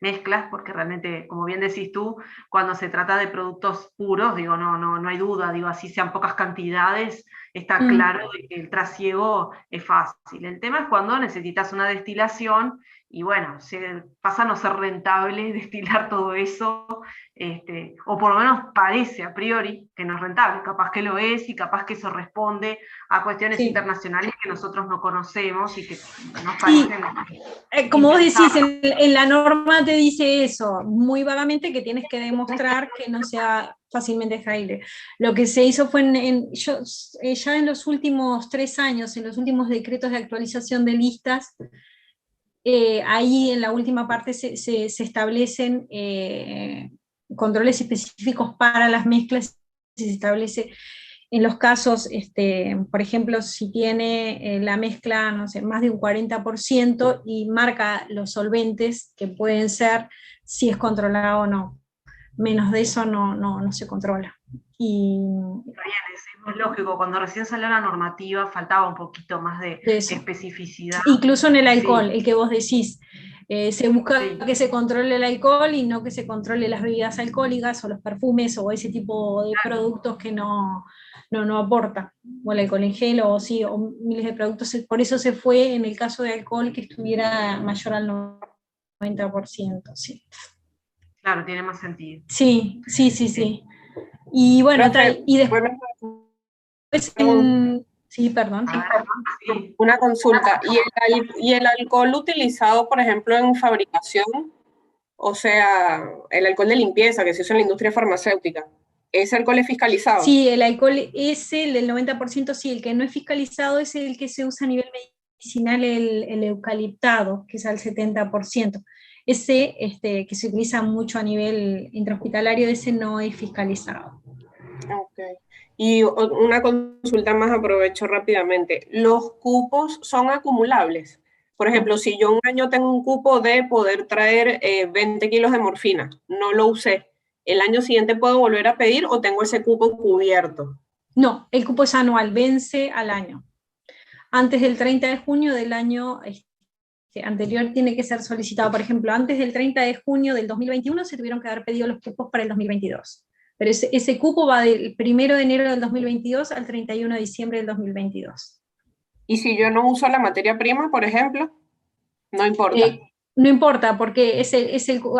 mezclas, porque realmente, como bien decís tú, cuando se trata de productos puros, digo, no hay duda, digo, así sean pocas cantidades, está claro que el trasiego es fácil. El tema es cuando necesitas una destilación y bueno, pasa a no ser rentable destilar todo eso, o por lo menos parece a priori que no es rentable, capaz que lo es y capaz que eso responde a cuestiones internacionales que nosotros no conocemos y que nos parecen... como vos decís, en la norma te dice eso, muy vagamente, que tienes que demostrar que no sea fácilmente extraíble. Lo que se hizo fue ya en los últimos 3 años, en los últimos decretos de actualización de listas, ahí en la última parte se establecen controles específicos para las mezclas, se establece en los casos, por ejemplo, si tiene la mezcla, no sé, más de un 40% y marca los solventes que pueden ser, si es controlado o no. Menos de eso no se controla. Y es lógico, cuando recién salió la normativa faltaba un poquito más de especificidad. Incluso en el alcohol, el que vos decís, se busca que se controle el alcohol y no que se controle las bebidas alcohólicas o los perfumes o ese tipo de productos que no aporta, o el alcohol en gel o miles de productos. Por eso se fue en el caso de alcohol que estuviera mayor al 90%, sí. Claro, tiene más sentido. Sí. Y bueno, y después... Sí, perdón. Una consulta. ¿Y el alcohol utilizado, por ejemplo, en fabricación, o sea, el alcohol de limpieza que se usa en la industria farmacéutica, ese alcohol es fiscalizado? Sí, el alcohol es el 90%, sí. El que no es fiscalizado es el que se usa a nivel medicinal, el eucaliptado, que es al 70%. Ese que se utiliza mucho a nivel intrahospitalario, ese no es fiscalizado. Ok. Y una consulta más, aprovecho rápidamente. ¿Los cupos son acumulables? Por ejemplo, si yo un año tengo un cupo de poder traer 20 kilos de morfina, no lo usé, ¿el año siguiente puedo volver a pedir o tengo ese cupo cubierto? No, el cupo es anual, vence al año. Antes del 30 de junio del año anterior tiene que ser solicitado. Por ejemplo, antes del 30 de junio del 2021 se tuvieron que haber pedido los cupos para el 2022. Pero ese cupo va del 1 de enero del 2022 al 31 de diciembre del 2022. ¿Y si yo no uso la materia prima, por ejemplo? No importa. No importa, porque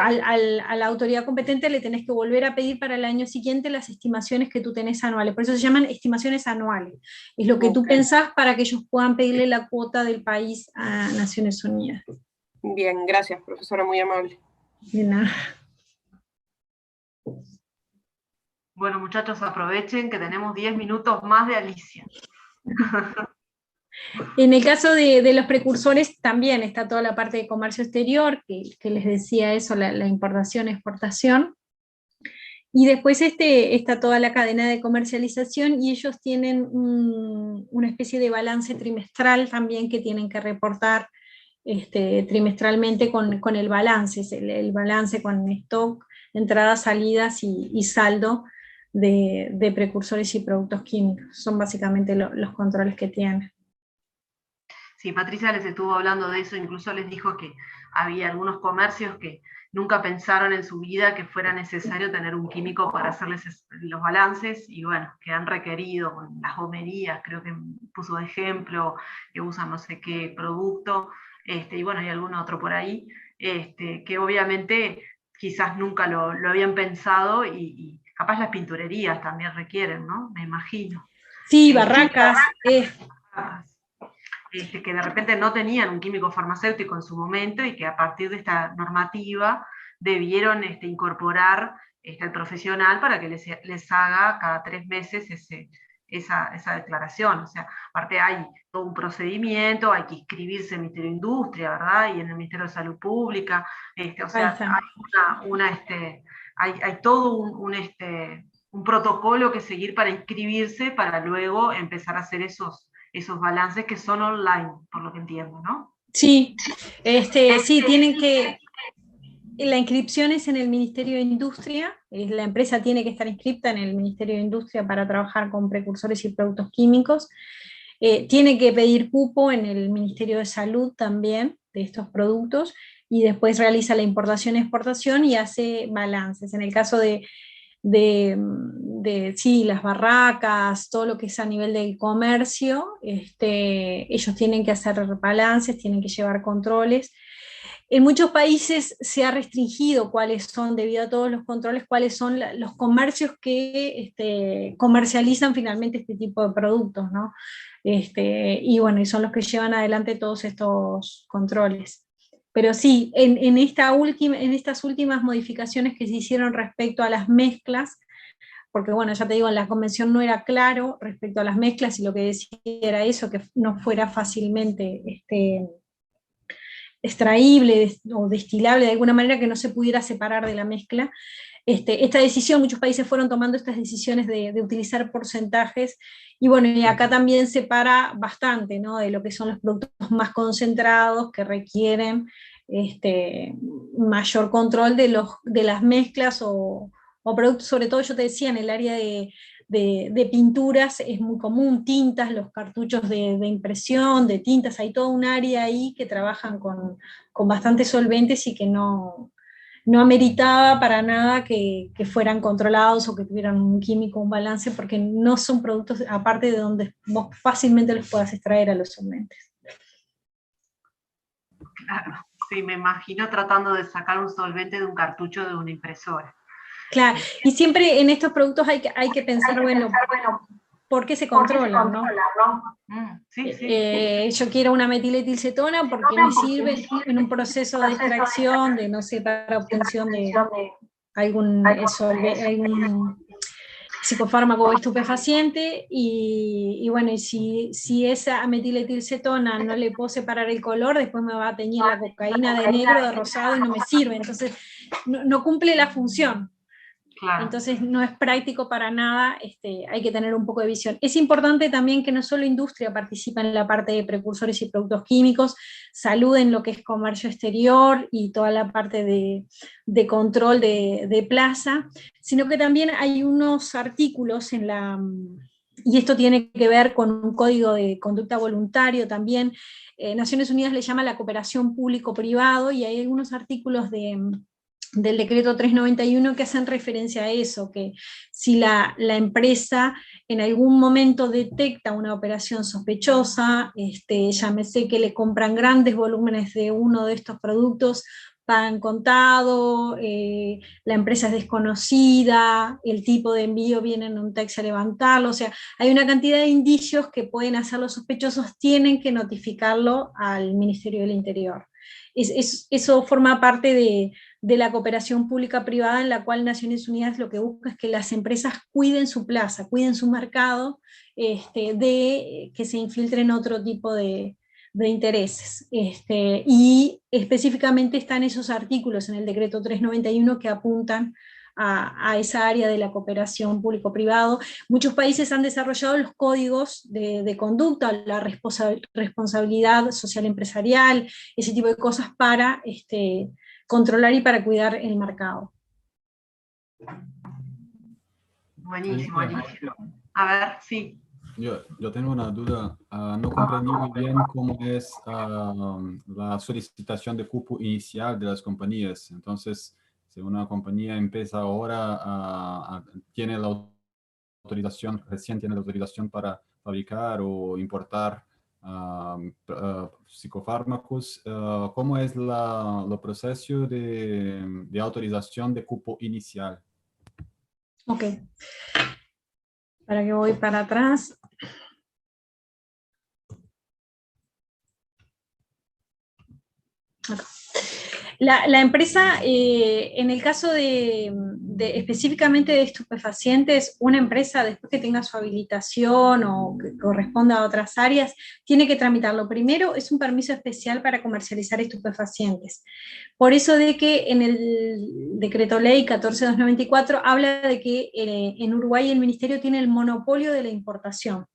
a la autoridad competente le tenés que volver a pedir para el año siguiente las estimaciones que tú tenés anuales. Por eso se llaman estimaciones anuales. Es lo que tú pensás para que ellos puedan pedirle la cuota del país a Naciones Unidas. Bien, gracias, profesora, muy amable. De nada. Bueno, muchachos, aprovechen que tenemos 10 minutos más de Alicia. En el caso de los precursores también está toda la parte de comercio exterior, que les decía eso, la importación, exportación. Y después está toda la cadena de comercialización y ellos tienen una especie de balance trimestral también que tienen que reportar trimestralmente con el balance, el balance con stock, entradas, salidas y saldo de precursores y productos químicos. Son básicamente los controles que tienen. Sí, Patricia les estuvo hablando de eso, incluso les dijo que había algunos comercios que nunca pensaron en su vida que fuera necesario tener un químico para hacerles los balances, y bueno, que han requerido, con las gomerías, creo que puso de ejemplo, que usan no sé qué producto, y bueno, hay algún otro por ahí, que obviamente quizás nunca lo habían pensado, y capaz las pinturerías también requieren, ¿no? Me imagino. Sí, barracas. Que de repente no tenían un químico farmacéutico en su momento y que a partir de esta normativa debieron incorporar al profesional para que les haga cada 3 meses esa declaración. O sea, aparte hay todo un procedimiento, hay que inscribirse en el Ministerio de Industria, ¿verdad? Y en el Ministerio de Salud Pública. O sea, hay todo un protocolo que seguir para inscribirse, para luego empezar a hacer esos balances que son online, por lo que entiendo, ¿no? Sí, sí, tienen que... La inscripción es en el Ministerio de Industria, la empresa tiene que estar inscripta en el Ministerio de Industria para trabajar con precursores y productos químicos, tiene que pedir cupo en el Ministerio de Salud también de estos productos, y después realiza la importación y exportación y hace balances. En el caso de sí, las barracas, todo lo que es a nivel del comercio, ellos tienen que hacer balances, tienen que llevar controles. En muchos países se ha restringido cuáles son, debido a todos los controles, cuáles son los comercios que comercializan finalmente este tipo de productos, ¿no? Y bueno, y son los que llevan adelante todos estos controles. Pero sí, en estas últimas modificaciones que se hicieron respecto a las mezclas, porque bueno, ya te digo, en la convención no era claro respecto a las mezclas, y lo que decía era eso, que no fuera fácilmente extraíble o destilable de alguna manera, que no se pudiera separar de la mezcla. Esta decisión, muchos países fueron tomando estas decisiones de utilizar porcentajes, y bueno, y acá también separa bastante, ¿no?, de lo que son los productos más concentrados que requieren mayor control de las mezclas o productos, sobre todo yo te decía, en el área de pinturas es muy común, tintas, los cartuchos de impresión, de tintas, hay todo un área ahí que trabajan con bastantes solventes y que no ameritaba para nada que fueran controlados o que tuvieran un químico, un balance, porque no son productos, aparte de donde vos fácilmente los puedas extraer a los solventes. Claro, sí, me imagino tratando de sacar un solvente de un cartucho de una impresora. Claro, y siempre en estos productos hay que pensar, bueno, ¿por qué se controlan, no? Sí, sí. Yo quiero una metiletilcetona porque me sirve en un proceso de extracción, de no sé, para obtención de algún psicofármaco o estupefaciente, y bueno, y si esa metiletilcetona no le puedo separar el color, después me va a teñir la cocaína de negro, de rosado, y no me sirve, entonces no cumple la función. Claro. Entonces no es práctico para nada, hay que tener un poco de visión. Es importante también que no solo industria participa en la parte de precursores y productos químicos, salud en lo que es comercio exterior y toda la parte de control de plaza, sino que también hay unos artículos y esto tiene que ver con un código de conducta voluntario también. Naciones Unidas le llama la cooperación público-privado, y hay algunos artículos del decreto 391 que hacen referencia a eso, que si la empresa en algún momento detecta una operación sospechosa, llámese que le compran grandes volúmenes de uno de estos productos, pagan contado, la empresa es desconocida, el tipo de envío viene en un taxi a levantarlo, o sea, hay una cantidad de indicios que pueden hacerlo sospechosos, tienen que notificarlo al Ministerio del Interior. Eso forma parte de la cooperación pública-privada, en la cual Naciones Unidas lo que busca es que las empresas cuiden su plaza, cuiden su mercado, de que se infiltren otro tipo de intereses. Y específicamente están esos artículos en el decreto 391 que apuntan a esa área de la cooperación público-privado. Muchos países han desarrollado los códigos de conducta, la responsabilidad social empresarial, ese tipo de cosas para controlar y para cuidar el mercado. Buenísimo, buenísimo. A ver, sí. Yo tengo una duda. No comprendí muy bien cómo es la solicitación de cupo inicial de las compañías. Entonces, si una compañía empieza ahora, tiene la autorización, recién tiene la autorización para fabricar o importar psicofármacos, ¿cómo es el proceso de autorización de cupo inicial? Ok. Para que voy para atrás. Acá. La empresa, en el caso específicamente de estupefacientes, una empresa después que tenga su habilitación o que corresponda a otras áreas, tiene que tramitarlo. Primero es un permiso especial para comercializar estupefacientes. Por eso de que en el decreto ley 14294 habla de que en Uruguay el ministerio tiene el monopolio de la importación.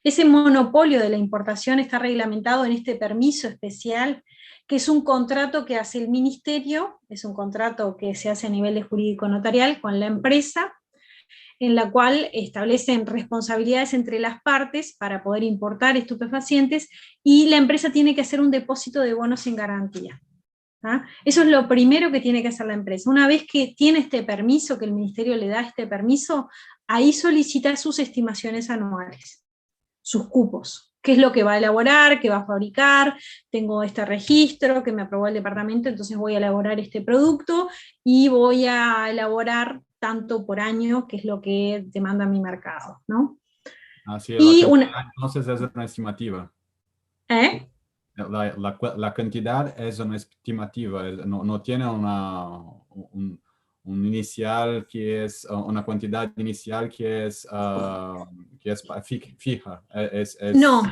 Ese monopolio de la importación está reglamentado en este permiso especial, que es un contrato que hace el ministerio, es un contrato que se hace a nivel de jurídico notarial con la empresa, en la cual establecen responsabilidades entre las partes para poder importar estupefacientes, y la empresa tiene que hacer un depósito de bonos sin garantía. ¿Ah? Eso es lo primero que tiene que hacer la empresa. Una vez que tiene este permiso, que el ministerio le da este permiso, ahí solicita sus estimaciones anuales, sus cupos. ¿Qué es lo que va a elaborar? ¿Qué va a fabricar? Tengo este registro que me aprobó el departamento, entonces voy a elaborar este producto y voy a elaborar tanto por año, que es lo que demanda mi mercado, ¿no? Así es, entonces es una estimativa. ¿Eh? La cantidad es una estimativa, no tiene un inicial que es una cantidad inicial que es fija. No,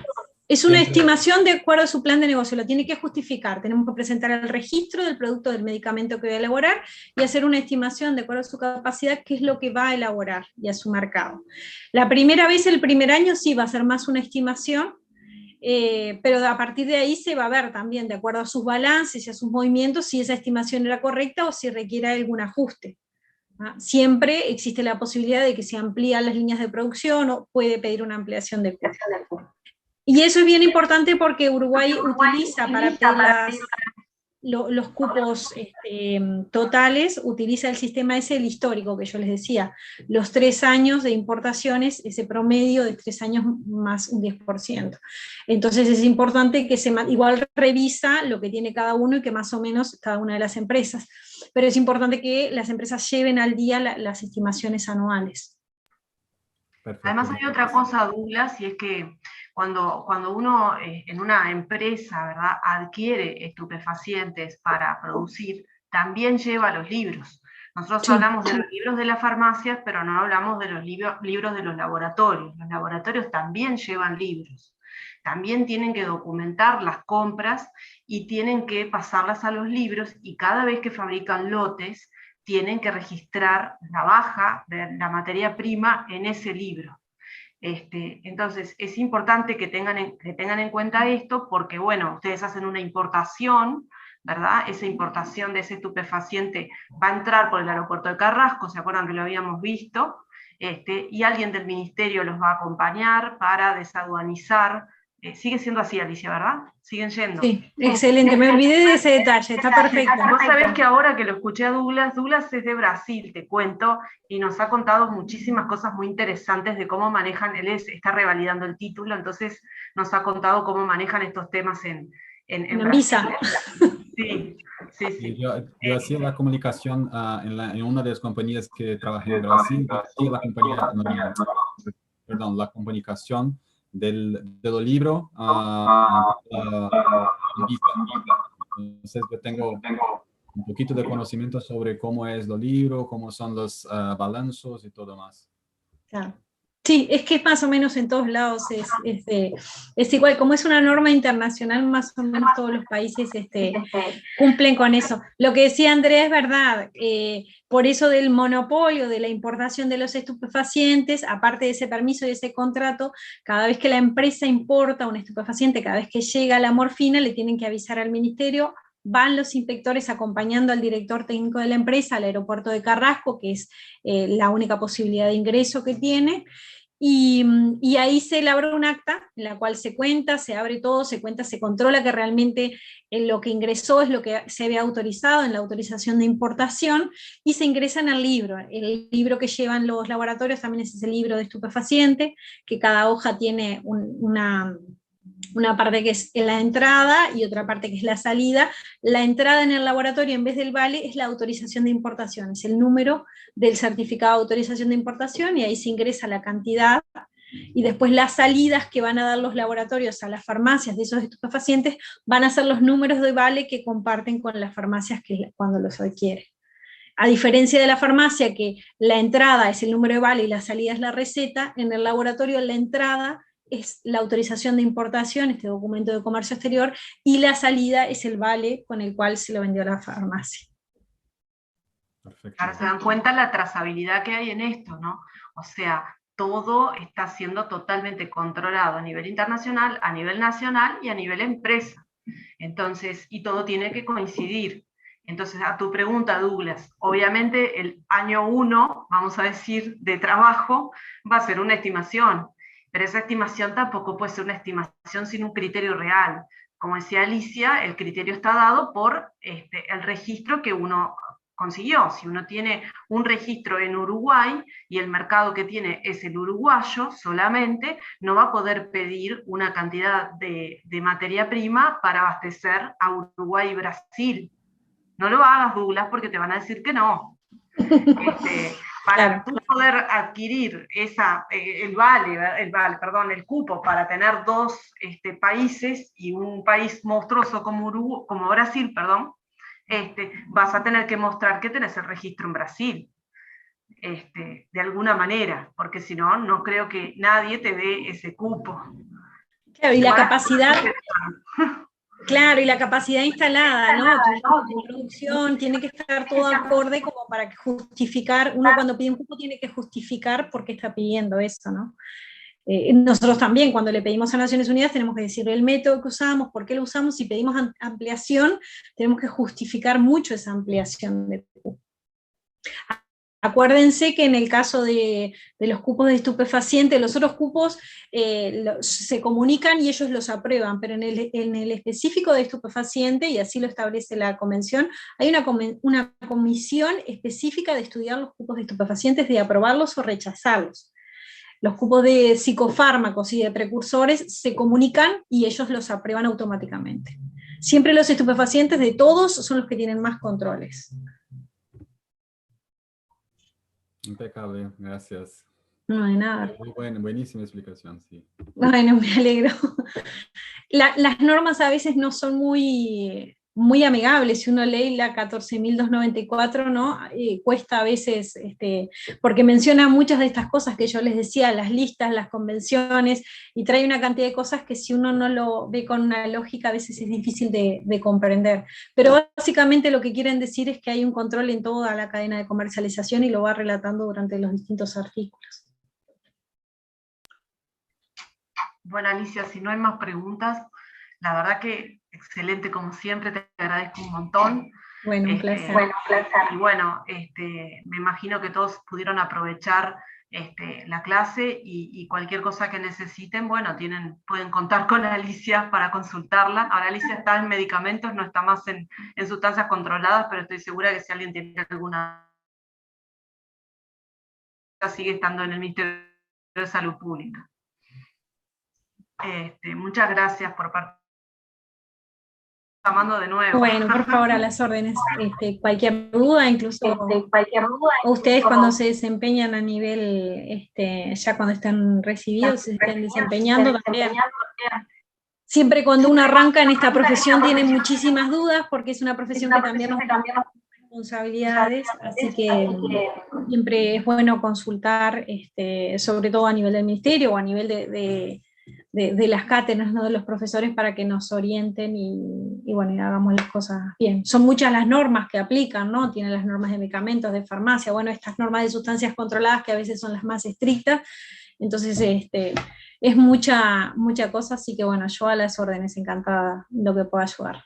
es una estimación de acuerdo a su plan de negocio, lo tiene que justificar. Tenemos que presentar el registro del producto, del medicamento que voy a elaborar y hacer una estimación de acuerdo a su capacidad, qué es lo que va a elaborar y a su mercado. La primera vez, el primer año, sí va a ser más una estimación, pero a partir de ahí se va a ver también, de acuerdo a sus balances y a sus movimientos, si esa estimación era correcta o si requiere algún ajuste. Siempre existe la posibilidad de que se amplían las líneas de producción o puede pedir una ampliación de cupo. Y eso es bien importante porque Uruguay utiliza para pedir los cupos totales, utiliza el sistema ese, el histórico que yo les decía, los 3 años de importaciones, ese promedio de 3 años más un 10%. Entonces es importante que igual revisa lo que tiene cada uno y que más o menos cada una de las empresas, pero es importante que las empresas lleven al día las estimaciones anuales. Perfecto. Además hay otra cosa, Douglas, y es que cuando uno en una empresa, ¿verdad?, adquiere estupefacientes para producir, también lleva los libros. Nosotros hablamos de los libros de las farmacias, pero no hablamos de los libros de los laboratorios. Los laboratorios también llevan libros. También tienen que documentar las compras y tienen que pasarlas a los libros, y cada vez que fabrican lotes, tienen que registrar la baja de la materia prima en ese libro. Entonces, es importante que tengan en cuenta esto, porque, bueno, ustedes hacen una importación, ¿verdad? Esa importación de ese estupefaciente va a entrar por el aeropuerto de Carrasco, ¿se acuerdan que lo habíamos visto? Y alguien del ministerio los va a acompañar para desaduanizar Sigue siendo así, Alicia, ¿verdad? Siguen yendo. Sí, excelente, me olvidé de ese detalle, está perfecto. Vos sabés que ahora que lo escuché a Douglas es de Brasil, te cuento, y nos ha contado muchísimas cosas muy interesantes de cómo manejan, está revalidando el título, entonces nos ha contado cómo manejan estos temas en Una Brasil. misa. Sí, sí, sí. Yo hacía la comunicación en una de las compañías que trabajé en Brasil, hacía la comunicación del libro entonces yo tengo un poquito de conocimiento sobre cómo es el libro, cómo son los balanzos y todo más. Claro. Sí, es que es más o menos en todos lados, es igual, como es una norma internacional, más o menos todos los países cumplen con eso. Lo que decía Andrea es verdad, por eso del monopolio, de la importación de los estupefacientes, aparte de ese permiso y ese contrato, cada vez que la empresa importa un estupefaciente, cada vez que llega la morfina, le tienen que avisar al ministerio. Van los inspectores acompañando al director técnico de la empresa al aeropuerto de Carrasco, que es la única posibilidad de ingreso que tiene, y ahí se elabora un acta en la cual se cuenta, se abre todo, se cuenta, se controla que realmente lo que ingresó es lo que se había autorizado en la autorización de importación, y se ingresa en el libro. El libro que llevan los laboratorios también es ese libro de estupefaciente, que cada hoja tiene una parte que es la entrada y otra parte que es la salida. La entrada en el laboratorio, en vez del vale, es la autorización de importación, es el número del certificado de autorización de importación, y ahí se ingresa la cantidad, y después las salidas que van a dar los laboratorios a las farmacias de esos estupefacientes van a ser los números de vale que comparten con las farmacias cuando los adquieren. A diferencia de la farmacia, que la entrada es el número de vale y la salida es la receta, en el laboratorio la entrada es la autorización de importación, este documento de comercio exterior, y la salida es el vale con el cual se lo vendió a la farmacia. Perfecto. Ahora se dan cuenta la trazabilidad que hay en esto, ¿no? O sea, todo está siendo totalmente controlado a nivel internacional, a nivel nacional y a nivel empresa. Entonces, y todo tiene que coincidir. Entonces, a tu pregunta, Douglas, obviamente el año 1, vamos a decir, de trabajo, va a ser una estimación, pero esa estimación tampoco puede ser una estimación sin un criterio real. Como decía Alicia, el criterio está dado por el registro que uno consiguió. Si uno tiene un registro en Uruguay y el mercado que tiene es el uruguayo solamente, no va a poder pedir una cantidad de materia prima para abastecer a Uruguay y Brasil. No lo hagas, Douglas, porque te van a decir que no. Para tú poder adquirir el cupo para tener dos países y un país monstruoso como Brasil, vas a tener que mostrar que tenés el registro en Brasil, de alguna manera, porque si no, no creo que nadie te dé ese cupo. Claro, y la capacidad... Claro, y la capacidad instalada, ¿no? Tu producción tiene que estar todo acorde como para que justificar, uno cuando pide un cupo tiene que justificar por qué está pidiendo eso, ¿no? Nosotros también, cuando le pedimos a Naciones Unidas, tenemos que decir el método que usamos, por qué lo usamos. Si pedimos ampliación, tenemos que justificar mucho esa ampliación de cupo. Acuérdense que en el caso de los cupos de estupefacientes, los otros cupos se comunican y ellos los aprueban, pero en el específico de estupefaciente, y así lo establece la convención, hay una comisión específica de estudiar los cupos de estupefacientes, de aprobarlos o rechazarlos. Los cupos de psicofármacos y de precursores se comunican y ellos los aprueban automáticamente. Siempre los estupefacientes de todos son los que tienen más controles. Impecable, gracias. No, de nada. Muy buena, buenísima explicación, sí. Bueno, me alegro. Las normas a veces no son muy amigables. Si uno lee la 14.294, ¿no? Cuesta a veces, porque menciona muchas de estas cosas que yo les decía, las listas, las convenciones, y trae una cantidad de cosas que si uno no lo ve con una lógica, a veces es difícil de comprender. Pero básicamente lo que quieren decir es que hay un control en toda la cadena de comercialización, y lo va relatando durante los distintos artículos. Bueno, Alicia, si no hay más preguntas, la verdad que excelente como siempre, te agradezco un montón. Bueno, un placer. Y bueno, me imagino que todos pudieron aprovechar la clase, y cualquier cosa que necesiten, bueno, pueden contar con Alicia para consultarla. Ahora Alicia está en medicamentos, no está más en sustancias controladas, pero estoy segura que si alguien tiene alguna, sigue estando en el Ministerio de Salud Pública. Muchas gracias por participar. Llamando de nuevo. Bueno, por favor, a las órdenes. Cualquier duda, incluso ustedes cuando se desempeñan a nivel, ya cuando están recibidos, se estén desempeñando también. Siempre cuando uno arranca en esta profesión tiene muchísimas dudas, porque es una profesión que también nos da responsabilidades, así que siempre es bueno consultar, sobre todo a nivel del ministerio o a nivel de las cátedras, ¿no?, de los profesores, para que nos orienten y bueno, y hagamos las cosas bien. Son muchas las normas que aplican, ¿no? Tienen las normas de medicamentos, de farmacia, bueno, estas normas de sustancias controladas que a veces son las más estrictas, entonces es mucha cosa, así que bueno, yo a las órdenes, encantada, lo que pueda ayudar.